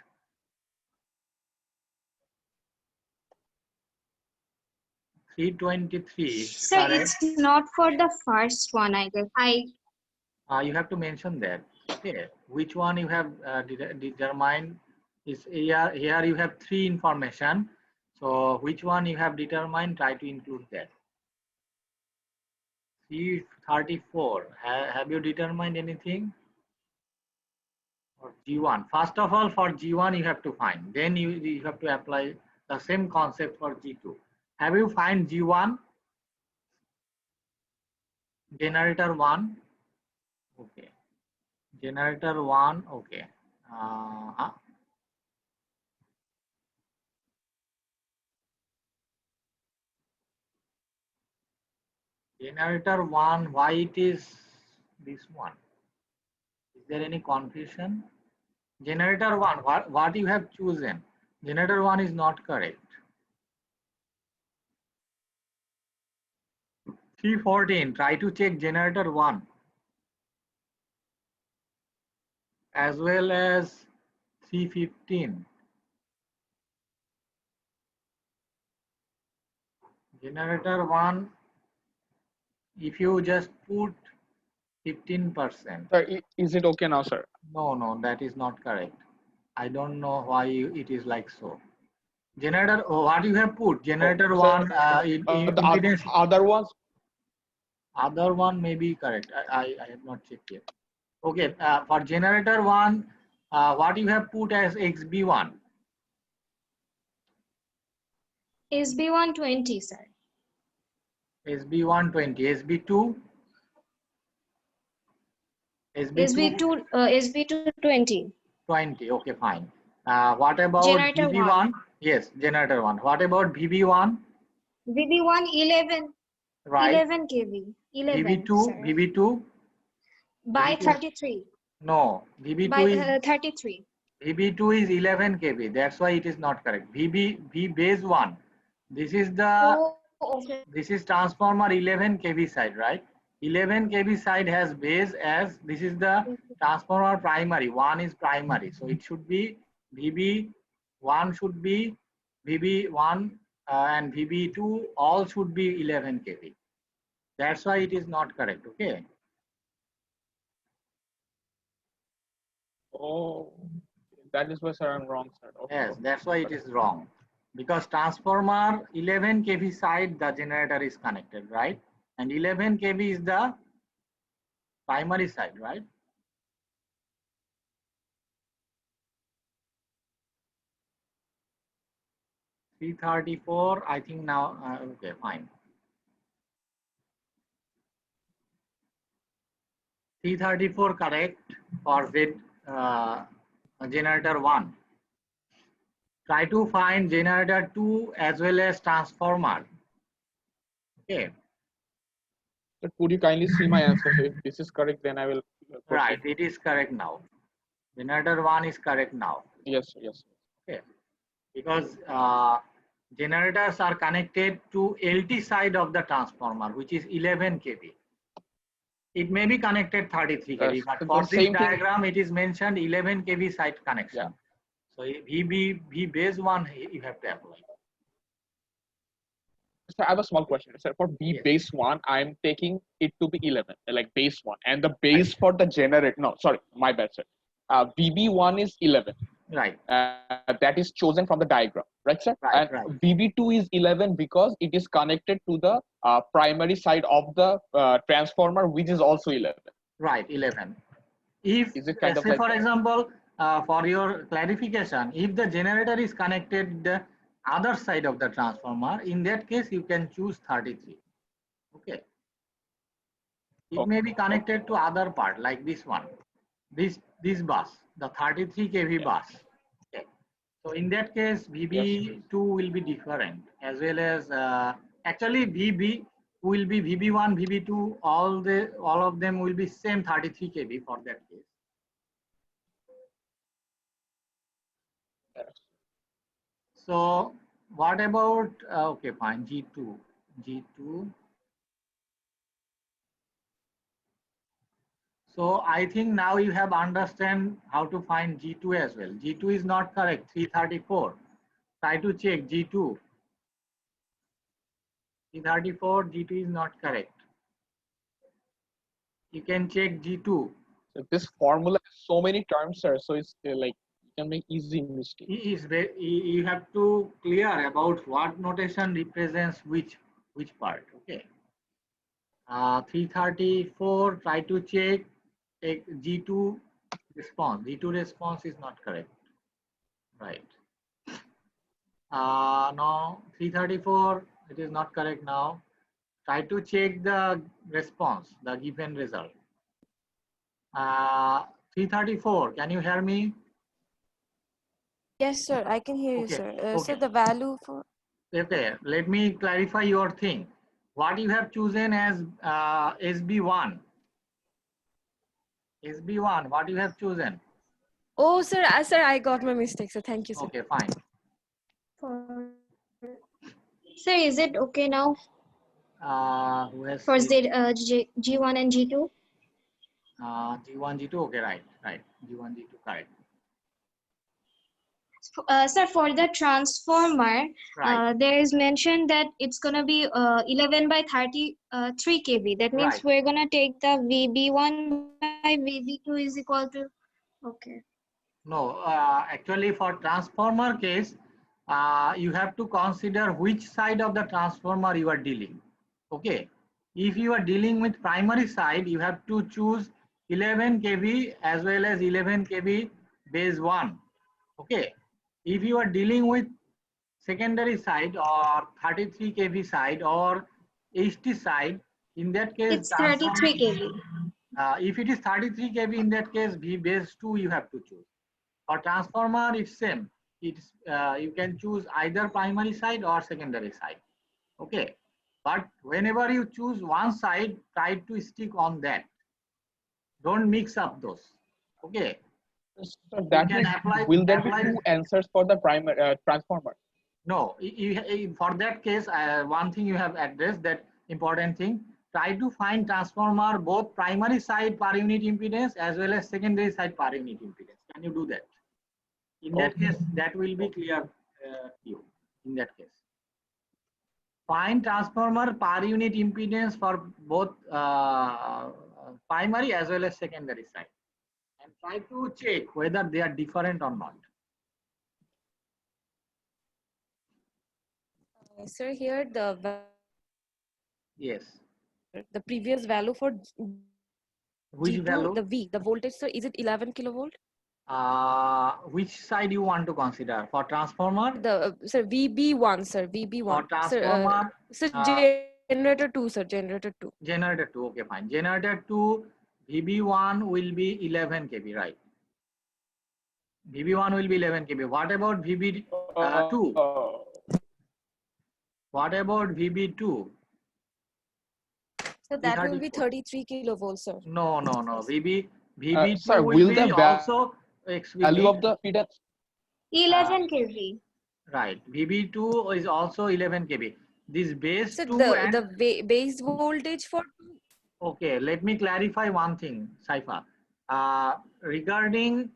Three 23 Sir, correct. it's not for the first one, I guess. You have to mention that. Okay, which one you have determined is here. Here you have three information. So which one you have determined? Try to include that. C34. Have you determined anything? For G1. First of all, for G1 you have to find. Then you have to apply the same concept for G2. Have you find G1? Generator 1. Okay. Generator 1. Okay. Generator 1, why it is this one? Is there any confusion? Generator 1, what you have chosen? Generator 1 is not correct. 314, try to check generator 1 as well as 315. Generator 1, if you just put 15%. Sir, is it okay now, sir? No, that is not correct. I don't know why it is like so. Generator, what you have put? Generator Oh, 1 sir, the impedance. other ones. Other one may be correct. I have not checked yet. Okay, for generator 1, what you have put as XB1? SB 120, sir. SB120, SB2? SB2? SB 220. 20, okay, fine. What about Generator VB1? 1. Yes, generator 1. What about VB1? VB1 11. Right. 11 kV. 11, VB2? sir. VB2? By VB2? 33. No, VB2 By is 33. VB2 is 11 kV. That's why it is not correct. V base 1. This is the Oh, okay. This is transformer 11 kV side, right? 11 kV side has base as this is the transformer primary. 1 is primary. So it should be VB1 should be VB1 and VB2 all should be 11 kV. That's why it is not correct. Okay. Oh, that is why, sir, I'm wrong, sir. Okay, Yes, okay. that's why it is wrong. Because transformer 11 kV side the generator is connected, right? And 11 kV is the primary side, right? Three 34, I think now, okay, fine. 334 correct for Z generator 1. Try to find generator 2 as well as transformer. Okay. So could you kindly see my answer? If this is correct, then I will Right, proceed. it is correct now. Generator 1 is correct now. Yes, yes. Okay. Because generators are connected to LT side of the transformer, which is 11 kV. It may be connected 33 kV, but The for this same thing. diagram, it is mentioned 11 kV side connection. Yeah. So V base 1, you have to apply. So I have a small question. Sir, for B Yes. base 1, I'm taking it to be 11, like base 1. And the base for the generator, no, sorry, my bad, sir. VB1 is 11. Right. That is chosen from the diagram, right, sir? Right, And right. VB2 is 11 because it is connected to the primary side of the transformer, which is also 11. Right, 11. If, Is it kind of say like for that? example, for your clarification, if the generator is connected the other side of the transformer, in that case, you can choose 33. Okay. It may be connected to other part like this one, this bus, the 33 kV bus. Okay. So in that case, VB2 will be different as well as actually VB will be VB1, VB2, all of them will be same 33 kV for that case. Yes. So what about okay, fine, G2. So I think now you have understand how to find G2 as well. G2 is not correct, 334. Try to check G2. 334, G2 is not correct. You can check G2. So this formula has so many terms, sir. So it's like you can make easy mistake. You have to clear about what notation represents which part. Okay. 334. Try to check G2 response. G2 response is not correct. Right. No, 334. It is not correct now. Try to check the response, the given result. 334. Can you hear me? Yes, sir. I can hear you, Okay. sir. So Okay. the value for Okay. Let me clarify your thing. What you have chosen as SB1. SB1. What you have chosen? oh, sir, sir, I got my mistake. So thank you, sir. Okay. Fine. Sir, is it okay now Who has for said G1 and G2? G1, G2? Okay. Right. Right. G1, G2. Correct. Sir, for the transformer, Right. there is mentioned that it's gonna be 11 by 33 kV. That means Right. we're gonna take the VB1 by VB2 is equal to, okay. No, actually for transformer case, you have to consider which side of the transformer you are dealing. Okay. If you are dealing with primary side, you have to choose 11 kV as well as 11 kV base 1. Okay. If you are dealing with secondary side or 33 kV side or HT side, in that case, It's 33 kV. if it is 33 kV, in that case, V base 2 you have to choose. For transformer, it's same. It's you can choose either primary side or secondary side. Okay, but whenever you choose one side, try to stick on that. Don't mix up those. Okay, So you that can means will there be apply. two answers for the primary transformer? No, for that case, one thing you have addressed, that important thing. Try to find transformer both primary side per unit impedance as well as secondary side per unit impedance. Can you do that? In that Okay. case, that will be clear to you. In that case, find transformer per unit impedance for both primary as well as secondary side, and try to check whether they are different or not. Sir, here Yes. the previous value for Which G2, value? the voltage, sir, is it 11 kilovolt? Which side you want to consider for transformer? The sir VB1, sir, VB1. For transformer, Sir, generator 2, sir, generator 2. generator 2. Okay, fine. Generator 2, VB1 will be 11 kV, right? VB1 will be 11 kV. What about VB2? What about VB2? So that will be 33 kilovolts, sir. No, no, no. VB2 Sir, will will be the also, excuse value me, of the impedance? 11 kV. right. VB2 is also 11 kV. This base So 2 and base voltage for okay, let me clarify one thing, Saifa. Regarding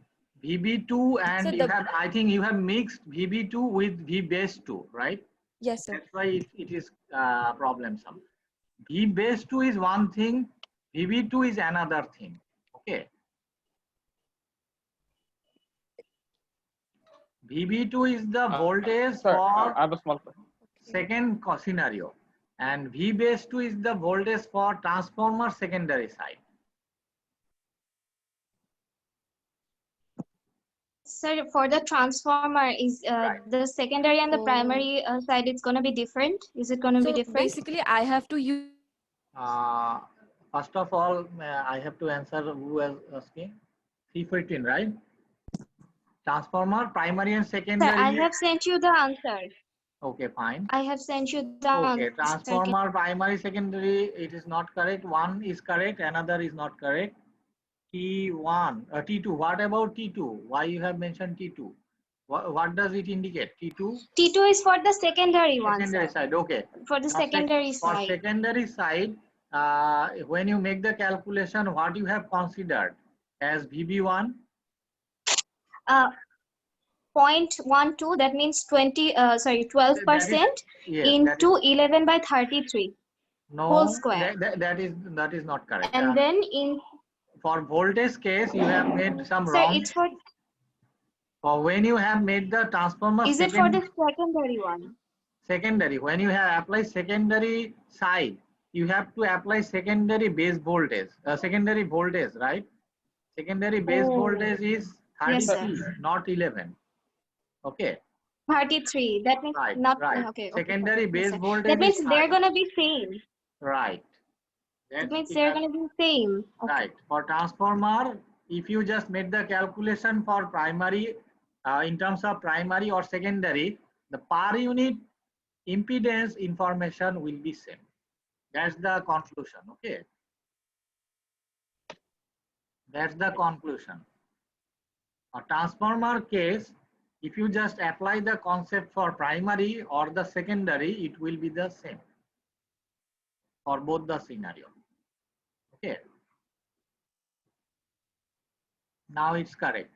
VB2 so and you have, I think you have mixed VB2 with V base 2, right? yes, sir. That's why it is problemsome. V base 2 is one thing, VB2 is another thing. Okay. VB2 is the voltage Sir, for I have a small question. second scenario, and V base 2 is the voltage for transformer secondary side. Sir, for the transformer, is Right. the secondary and the Oh. primary side, it's gonna be different? Is it gonna be So different? basically, I have to use. First of all, I have to answer who was asking. 315, right? Transformer, primary and Sir, I secondary. have sent you the answer. Okay, fine. I have sent you the Okay, answer. transformer, primary, secondary, it is not correct. One is correct, another is not correct. T1, T2. What about T2? Why you have mentioned T2? What does it indicate? T2? T2 is for the secondary one, Secondary sir. side. Okay. For the Now, secondary for side. secondary side, when you make the calculation, what you have considered as VB1? 0.12, that means 12% That is, yes, that is, into 11 by 33 whole no, square. that is not correct. And then For voltage case, you have made some sir, wrong. it's for, For when you have made the transformer is it for the secondary one? secondary, when you have applied secondary side, you have to apply secondary base voltage, secondary voltage, right? Secondary base Oh, voltage is yes, sir. 33, not 11. Okay. 33. That means Right, not right. okay. Okay, Secondary fine. Yes, base sir. voltage That is means they're 30. gonna be same. Right. It That's means we they're have, going to be same. Okay. right. For transformer, if you just made the calculation for primary, in terms of primary or secondary, the per unit impedance information will be same. That's the conclusion. Okay. That's the conclusion. A transformer case, if you just apply the concept for primary or the secondary, it will be the same for both the scenario. Okay. Now it's correct.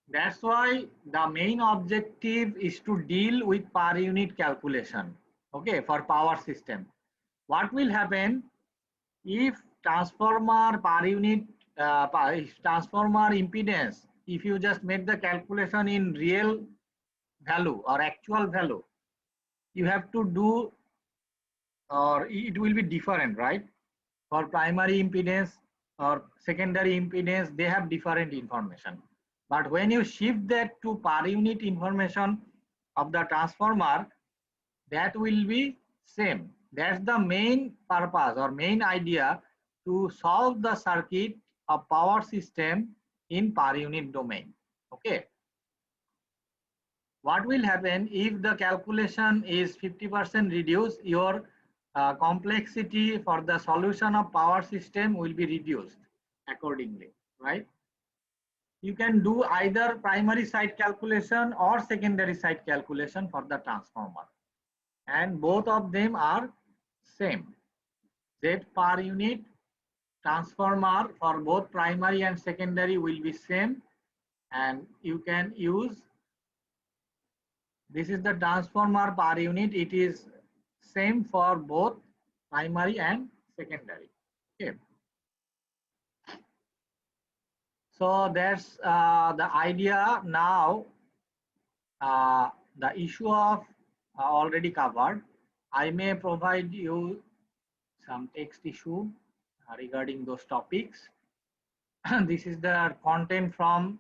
That's why the main objective is to deal with per unit calculation. Okay, for power system. What will happen if transformer per unit, transformer impedance, if you just make the calculation in real value or actual value, you have to do, or it will be different, right? For primary impedance or secondary impedance, they have different information. But when you shift that to per unit information of the transformer, that will be same. That's the main purpose or main idea to solve the circuit of power system in per unit domain. Okay. What will happen if the calculation is 50% reduced, your complexity for the solution of power system will be reduced accordingly, right? You can do either primary side calculation or secondary side calculation for the transformer, and both of them are same. Z per unit transformer for both primary and secondary will be same, and you can use, this is the transformer per unit. It is same for both primary and secondary. Okay. So that's the idea. Now, the issue of already covered. I may provide you some text issue regarding those topics. This is the content from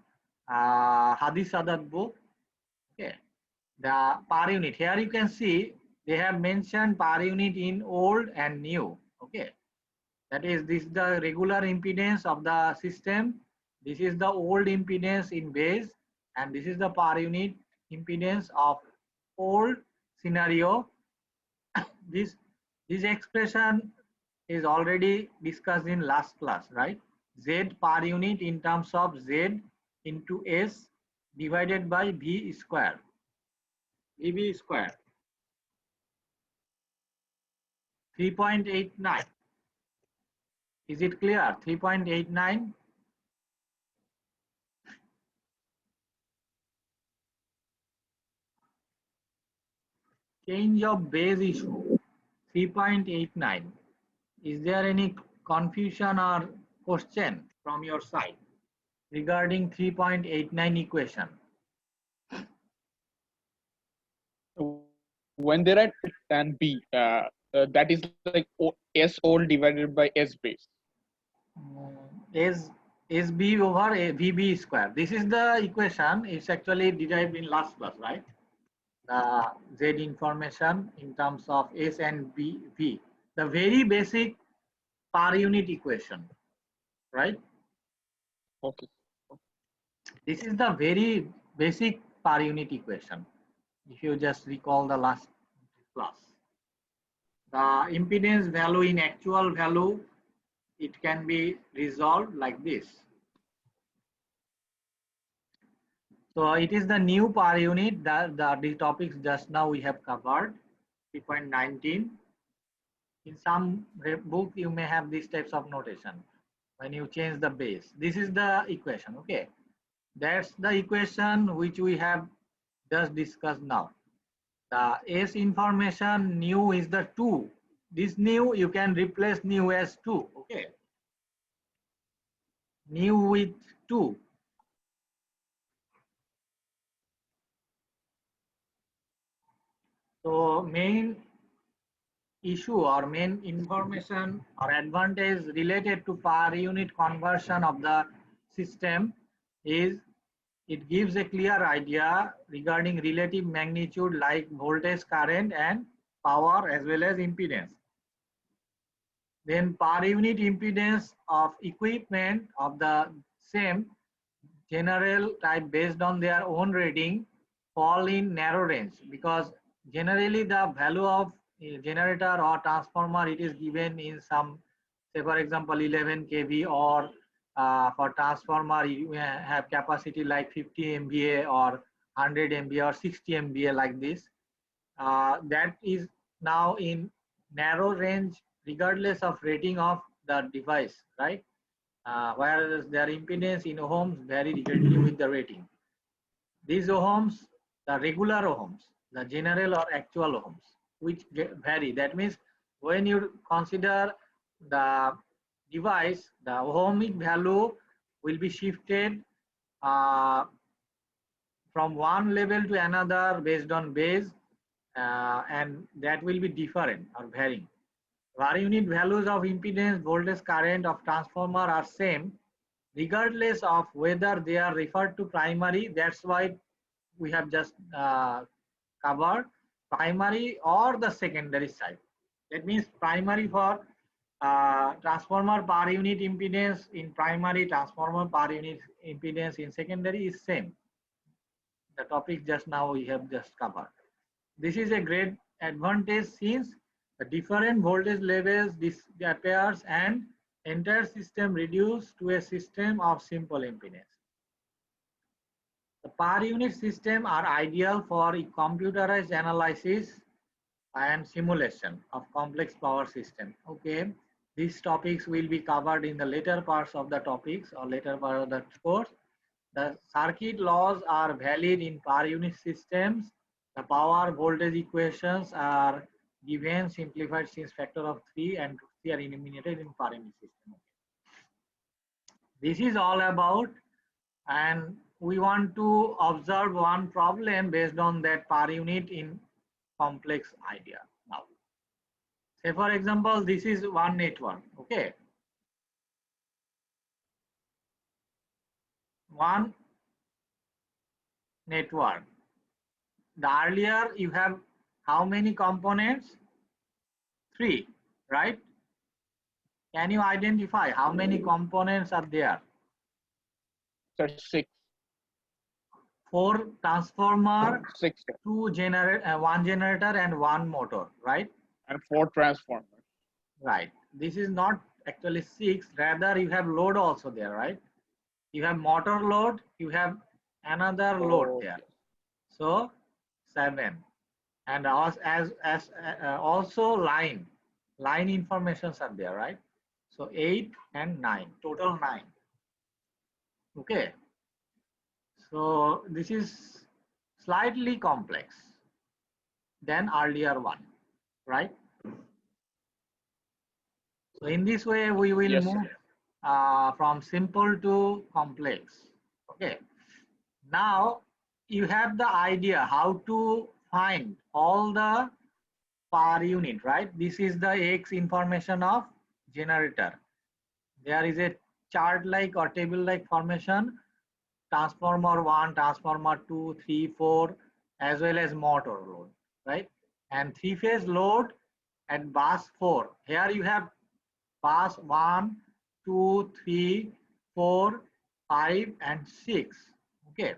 Hadith Sadat book. Okay. The per unit, here you can see they have mentioned per unit in old and new. Okay, that is, this is the regular impedance of the system, this is the old impedance in base, and this is the per unit impedance of old scenario. this this expression is already discussed in last class, right? Z per unit in terms of Z into S divided by V square. VB square 3.89. Is it clear? 3.89. Change of base issue 3.89. Is there any confusion or question from your side regarding 3.89 equation? When there are and B, that is like S old divided by S base. Is SB over VB square. This is the equation. It's actually derived in last class, right? The Z information in terms of S and B, V. The very basic per unit equation, right? Okay. This is the very basic per unit equation. If you just recall the last class, the impedance value in actual value, it can be resolved like this. So it is the new per unit that the topics just now we have covered, 3.19. In some book, you may have these types of notation when you change the base. This is the equation, okay? That's the equation which we have just discussed now. The S information new is the 2. This new you can replace new as 2, okay? New with 2. So main issue or main information or advantage related to per unit conversion of the system is it gives a clear idea regarding relative magnitude like voltage, current, and power as well as impedance. Then per unit impedance of equipment of the same general type based on their own rating fall in narrow range, because generally the value of a generator or transformer, it is given in some, say for example 11 kV, or for transformer you have capacity like 50 MVA or 100 MVA or 60 MVA like this. That is now in narrow range regardless of rating of the device, right? Whereas their impedance in ohms vary greatly with the rating. These ohms, the regular ohms, the general or actual ohms, which vary. That means when you consider the device, the ohmic value will be shifted uh, from one level to another based on base, and that will be different or varying. Per unit values of impedance, voltage, current of transformer are same regardless of whether they are referred to primary. That's why we have just covered primary or the secondary side. That means primary for transformer per unit impedance in primary, transformer per unit impedance in secondary is same. The topic just now we have just covered. This is a great advantage since the different voltage levels disappears and entire system reduced to a system of simple impedance. The per unit system are ideal for computerized analysis and simulation of complex power system. Okay, these topics will be covered in the later parts of the topics or later part of the course. The circuit laws are valid in per unit systems. The power voltage equations are given simplified since factor of 3 and 3 are eliminated in per unit system. This is all about, and we want to observe one problem based on that per unit in complex idea. Now, say for example, this is one network, okay? One network. The earlier you have how many components? 3, right? Can you identify how many components are there? Sir, 6. 4 transformer, 6 sir. 1 generator and 1 motor, right? And 4 transformers. Right. This is not actually 6, rather you have load also there, right? You have motor load, you have another load there. So 7. And also line informations are there, right? So 8 and 9, total 9. Okay. So this is slightly complex than earlier one, right? So in this way, we will Yes, move from simple to complex. Okay. Now you have the idea how to find all the per unit, right? This is the X information of generator. There is a chart like or table like formation, transformer 1, transformer 2, 3, 4, as well as motor load, right? And 3-phase load at bus 4. Here you have bus 1, 2, 3, 4, 5, and 6. Okay,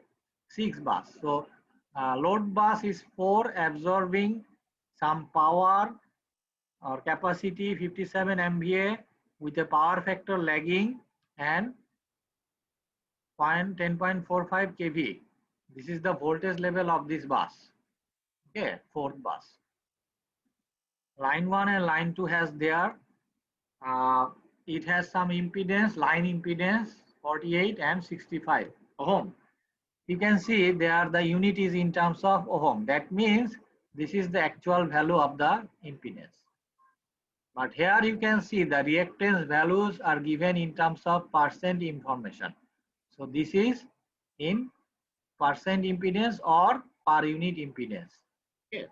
6 bus. So load bus is 4, absorbing some power or capacity 57 MVA with a power factor lagging and 10.45 kV. This is the voltage level of this bus. Okay, 4th bus. Line 1 and line 2 has their it has some impedance, line impedance 48 and 65 ohm. You can see there the unit is in terms of ohm. That means this is the actual value of the impedance. But here you can see the reactance values are given in terms of percent information. So this is in percent impedance or per unit impedance. Okay.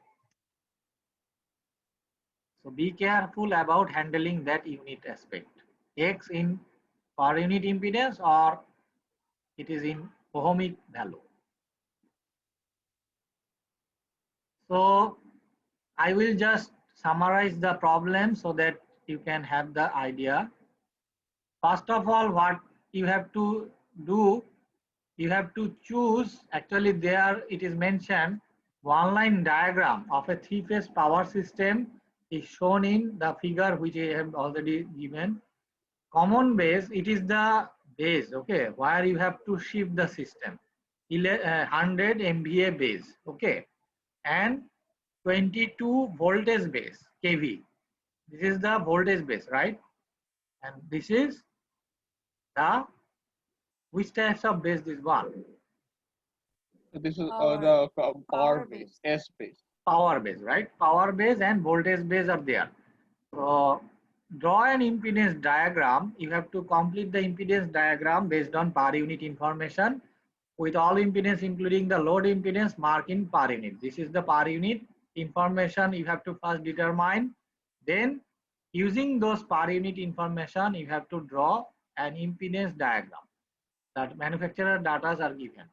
So be careful about handling that unit aspect. X in per unit impedance or it is in ohmic value. So I will just summarize the problem so that you can have the idea. First of all, what you have to do, you have to choose, actually there it is mentioned, one line diagram of a three-phase power system is shown in the figure which I have already given. Common base, it is the base, okay, where you have to shift the system. 100 MVA base, okay, and 22 voltage base, kV. This is the voltage base, right? And this is the, which types of base this one? So this is Power. power Power base, base. S base. Power base, right? Power base and voltage base are there. So draw an impedance diagram. You have to complete the impedance diagram based on per unit information with all impedance including the load impedance marked in per unit. This is the per unit information you have to first determine. Then using those per unit information, you have to draw an impedance diagram that manufacturer data are given.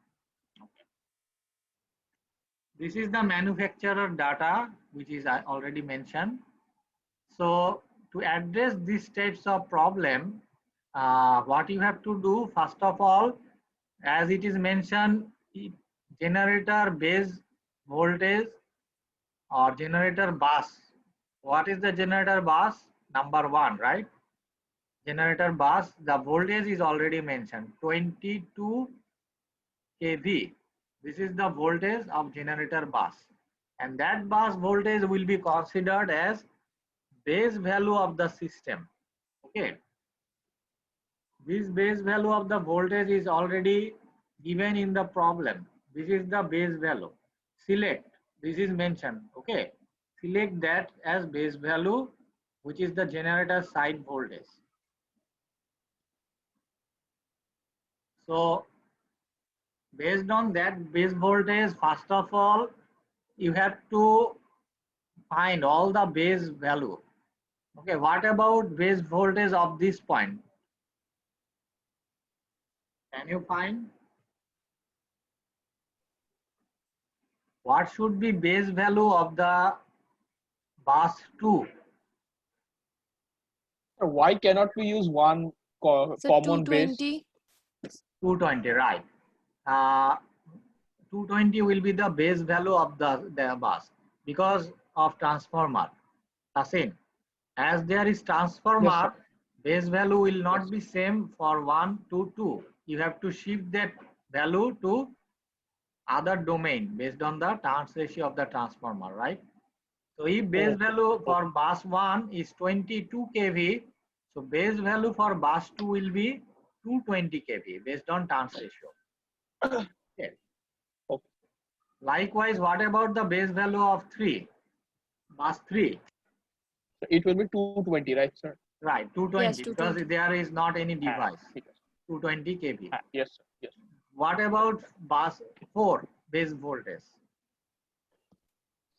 This is the manufacturer data, which is I already mentioned. So to address these types of problem, what you have to do, first of all, as it is mentioned, generator base voltage or generator bus. What is the generator bus? Number one, right? Generator bus, the voltage is already mentioned, 22 kV. This is the voltage of generator bus. And that bus voltage will be considered as base value of the system. Okay. This base value of the voltage is already given in the problem. This is the base value. Select, this is mentioned. Okay. Select that as base value, which is the generator side voltage. So based on that base voltage, first of all, you have to find all the base value. Okay, what about base voltage of this point? Can you find? What should be base value of the bus 2? Why cannot we use one So common base? 220. 220, right. 220 will be the base value of the bus because of transformer. Tasin, as there is Yes, transformer, sir. base value will Yes. not be same for 1 to 2. You have to shift that value to other domain based on the turns ratio of the transformer, right? So if base Okay. value for bus 1 is 22 kV, so base value for bus 2 will be 220 kV based on turns ratio. Okay. Okay. Likewise, what about the base value of 3? Bus 3, So it will be 220, right, sir? right, 220 Yes, because 220. there is not any Ah, device, ठीक है. 220 kV. Yes, sir. Yes. What about bus 4 base voltage?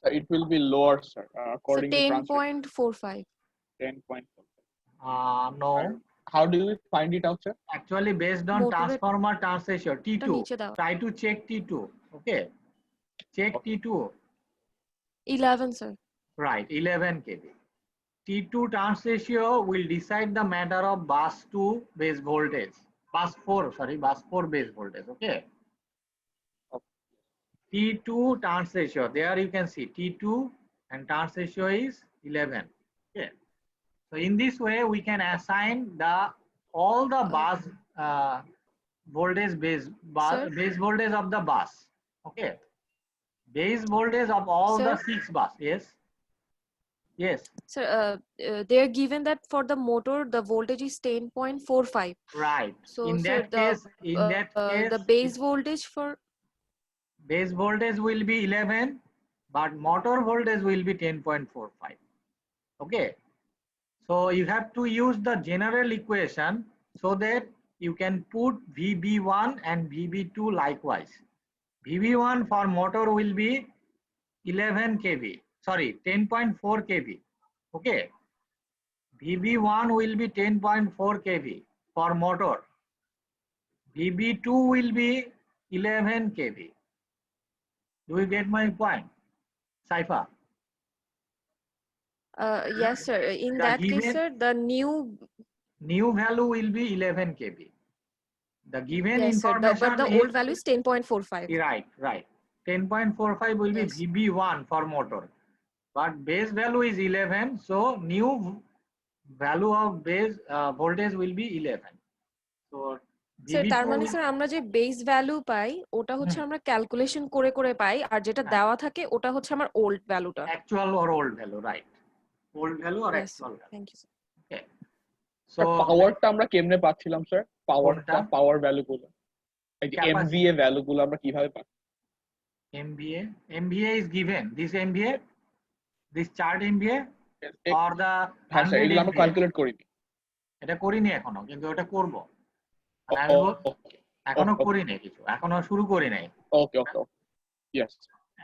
So it will be lower, sir, So according to transcript. 10.45. 10.4. No, How do we find it out, sir? actually based on Motor transformer turns ratio T2. নিচে দাও। Try to check T2. Okay, check Okay. T2. 11, sir. Right, 11 kV. T2 turns ratio will decide the matter of bus 2 base voltage. Bus 4, sorry, bus 4 base voltage. Okay. T2 turns ratio. There you can see T2 and turns ratio is 11. Okay. So in this way, we can assign the all the bus voltage base Sir? base voltage of the bus. Okay. Base voltage of all the Sir? 6 bus. Yes. Yes. Sir, they are given that for the motor, the voltage is 10.45. Right. So, In sir, that case, the base voltage for base voltage will be 11, but motor voltage will be 10.45. Okay. So you have to use the general equation so that you can put VB1 and VB2 likewise. VB1 for motor will be 11 kV, sorry, 10.4 kV. Okay. VB1 will be 10.4 kV for motor. VB2 will be 11 kV. Do you get my point, Saifa? Yes, sir. In The that case, given sir, the new value will be 11 kb. The given yes, sir. But information the is old value is 10.45. right. 10.45 will be Yes. VB1 for motor, but base value is 11. So new value of base voltage will be 11. So sir তার VB2 মানে will, sir আমরা যে base value পাই ওটা হচ্ছে আমরা calculation করে করে পাই আর যেটা দেওয়া থাকে ওটা হচ্ছে আমার ওল্ড ভ্যালুটা actual or old value, right? Old value or yes actual value. Thank you Okay. Sir So পাওয়ারটা আমরা কেমনে পাচ্ছিলাম স্যার? কোনটা? পাওয়ার ভ্যালু গুলো, এই যে Capacity. এমভিএ ভ্যালু গুলো আমরা কিভাবে পাচ্ছি? MVA is given. This MVA, this chart MVA or the হ্যাঁ স্যার, 100 এগুলো আমরা MVA. ক্যালকুলেট করিনি। এটা করিনি এখনো, কিন্তু এটা করব। আমি এখনো করিনি কিছু, এখনো শুরু করি নাই। ওকে ওকে ওকে, ইয়েস।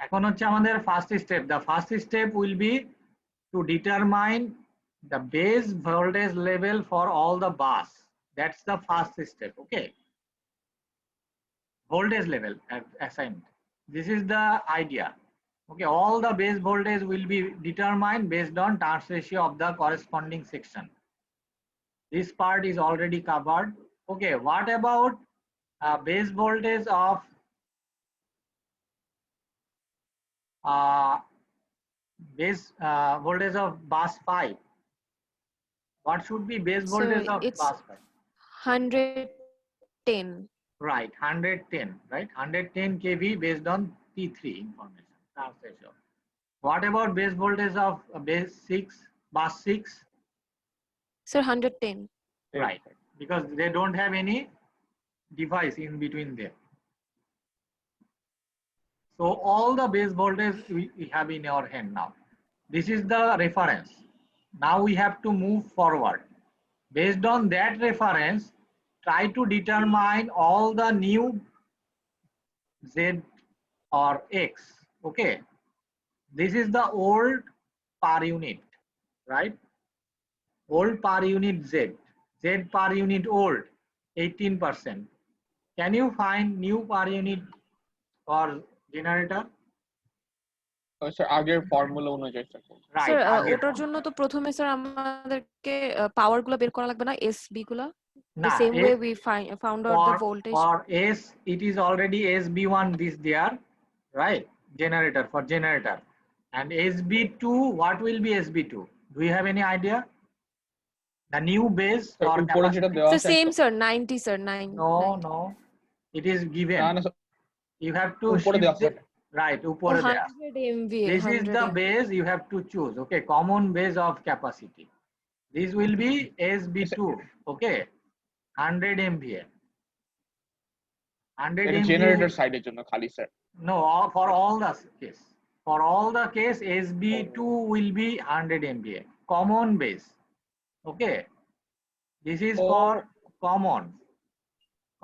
এখন হচ্ছে আমাদের first step. The first step will be to determine the base voltage level for all the bus. That's the first step. Okay. Voltage level assigned. This is the idea. Okay, all the base voltage will be determined based on turns ratio of the corresponding section. This part is already covered. Okay, what about base voltage of voltage of bus 5? What should be base voltage of it's bus 5? 110 Right, 110, right? 110 kV based on T3 information, turns ratio. What about base voltage of base 6, bus 6? Sir 110 Right, because they don't have any device in between them. So all the base voltage we have in our hand now. This is the reference. Now we have to move forward. Based on that reference, try to determine all the new Z or X. Okay. This is the old per unit, right? Old per unit Z. Z per unit old, 18%. Can you find new per unit for generator? Sir আগের formula অনুযায়ী sir. Right. Sir ওটার জন্য তো প্রথমে sir আমাদেরকে পাওয়ার গুলো বের করা লাগবে না এসবি গুলো the Nah, same way we found out the voltage for S, it is already SB1 this there, right? Generator for generator. And SB2, what will be SB2? Do you have any idea? The new base or উপরে যেটা capacity? দেওয়া so আছে same sir 90 sir 9 No, 90 no. It is given. না না sir, You have to উপরে দেওয়া shift আছে। right. oh, উপরে দেয়া। 100 MVA This is 100 the MVA. base you have to choose. Okay, common base of capacity. This will be SB2. Okay, 100 MVA. 100 এটা MVA. Generator সাইডের জন্য খালি sir. No, for all the case. For all the case, SB2 will be 100 MVA. Common base. Okay. This is for common.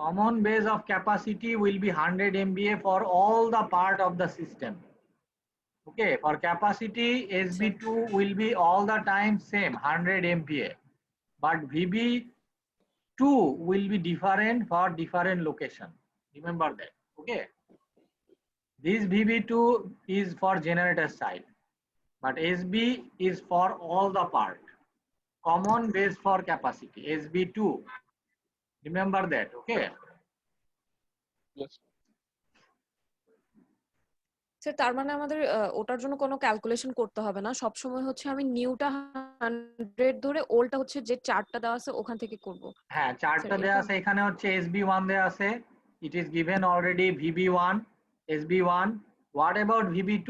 Common base of capacity will be 100 MVA for all the part of the system. Okay. For capacity, SB2 will be all the time same 100 MVA. But VB2 will be different for different location. Remember that. Okay. This VB2 is for generator side, but SB is for all the part. Common base for capacity, SB2. Remember that, okay? Yes. Sir তার মানে আমাদের ওটার জন্য কোনো calculation করতে হবে না সব সময় হচ্ছে আমি নিউটা 100 ধরে ওল্ডটা হচ্ছে যে চার্টটা দেওয়া আছে ওখান থেকে করব হ্যাঁ, চার্টটা দেয়া আছে, এখানে হচ্ছে SB1 দেয়া আছে. It is given already VB1, SB1. What about VB2?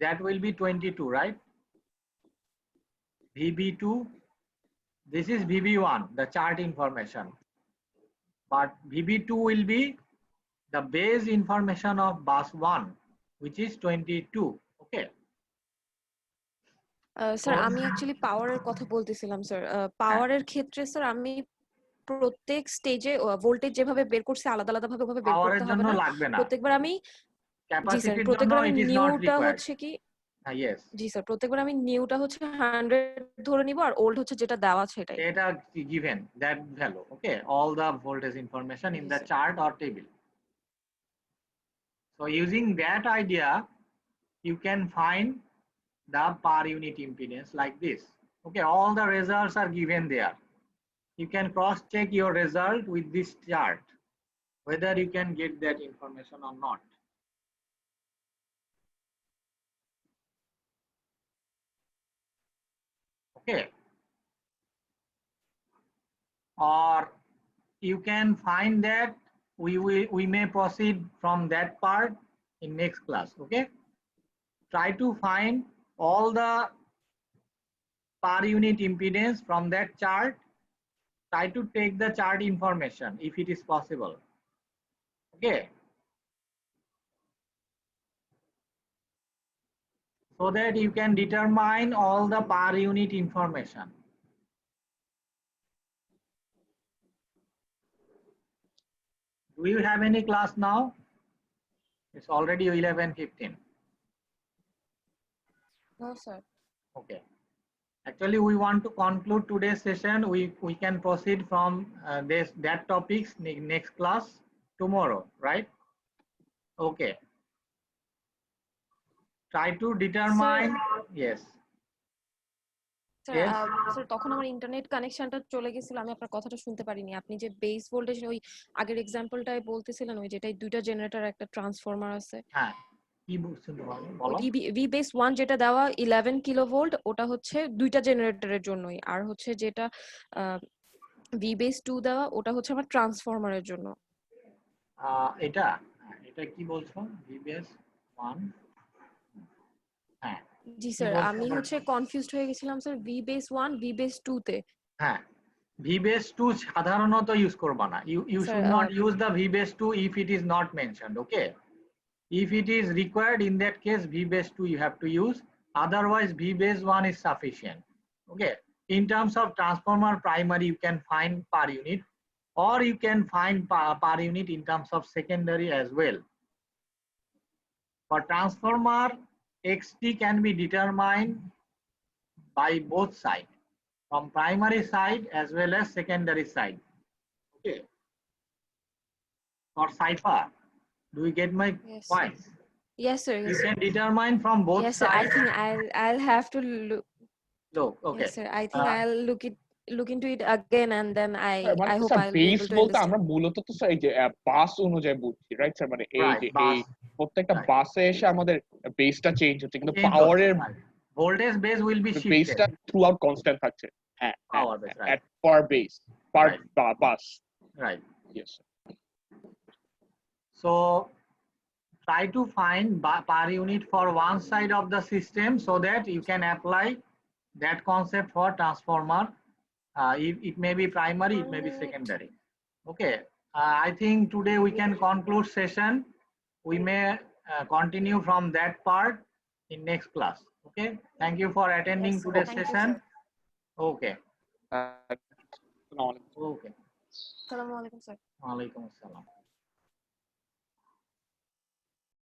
That will be 22, right? VB2. This is VB1, the chart information. But VB2 will be the base information of bus 1, which is 22. Okay. Sir আমি actually পাওয়ারের কথা বলতেছিলাম sir পাওয়ারের ক্ষেত্রে sir আমি প্রত্যেক স্টেজে voltage যেভাবে বের করছি আলাদা আলাদা ভাবে ওভাবে বের করতে হবে না প্রত্যেকবার আমি জি স্যার প্রত্যেকবার আমি নিউটা হচ্ছে কি Yes. জি স্যার প্রত্যেকবার আমি নিউটা হচ্ছে 100 ধরে নিব আর ওল্ড হচ্ছে যেটা দেওয়া আছে সেটাই এটা given that value. Okay, all the voltage information in the chart or table. So using that idea, you can find the per unit impedance like this. Okay, all the results are given there. You can cross check your result with this chart, whether you can get that information or not. Okay. Or you can find that we may proceed from that part in next class. Okay. Try to find all the per unit impedance from that chart. Try to take the chart information if it is possible. Okay. So that you can determine all the per unit information. Do you have any class now? It's already 11:15. No, sir. Okay. Actually, we want to conclude today's session. We can proceed from that topics next class tomorrow, right? Okay. Try to determine. Yes. Sir sir তখন আমার internet কানেকশনটা চলে গেছিল, আমি আপনার কথাটা শুনতে পারিনি। আপনি যে বেস ভোল্টেজ ওই আগের এক্সাম্পলটাই বলতেছিলেন, ওই যেটাই দুইটা জেনারেটর একটা ট্রান্সফরমার আছে, হ্যাঁ, কি বুঝছেন বলো? ভি বেস 1 যেটা দেওয়া 11 কিলোভোল্ট, ওটা হচ্ছে দুইটা জেনারেটরের জন্যই, আর হচ্ছে যেটা ভি বেস 2 দেওয়া ওটা হচ্ছে আমার ট্রান্সফরমারের জন্য। এটা কি বলছো? V base 1? হ্যাঁ জি স্যার, আমি হচ্ছে কনফিউজড হয়ে গেছিলাম sir V base 1 V base 2 তে। হ্যাঁ, ভি বেস 2 সাধারণত ইউজ করবা না। You should not use the V base 2 if it is not mentioned. Okay. If it is required, in that case V base 2 you have to use, otherwise V base 1 is sufficient. Okay. In terms of transformer primary, you can find per unit, or you can find per unit in terms of secondary as well. For transformer, XT can be determined by both sides, from primary side as well as secondary side. Okay. For cipher, do you get my point? Yes sir. You can determine from both yes, sides. Yes sir, I think I'll have to look. Okay. Yes sir, I think I'll look into it again, and then I hope I'll be able to বলতে understand. আমরা মূলত তো sir এই যে বাস অনুযায়ী বুঝছি, right sir? মানে এই যে এই প্রত্যেকটা বাসে এসে আমাদের বেসটা চেঞ্জ হচ্ছে, কিন্তু পাওয়ারের voltage base will be shifted, বেসটা থ্রু আউট কনস্ট্যান্ট থাকছে। হ্যাঁ, পাওয়ার base at per base per bus, right? Yes. So try to find per unit for one side of the system so that you can apply that concept for transformer. It may be primary, it may be secondary. Okay. I think today we can conclude session. We may continue from that part in next class. Okay. Thank you for attending today's session. Okay. Okay. Okay. Assalamu alaikum sir. Wa alaikum assalam.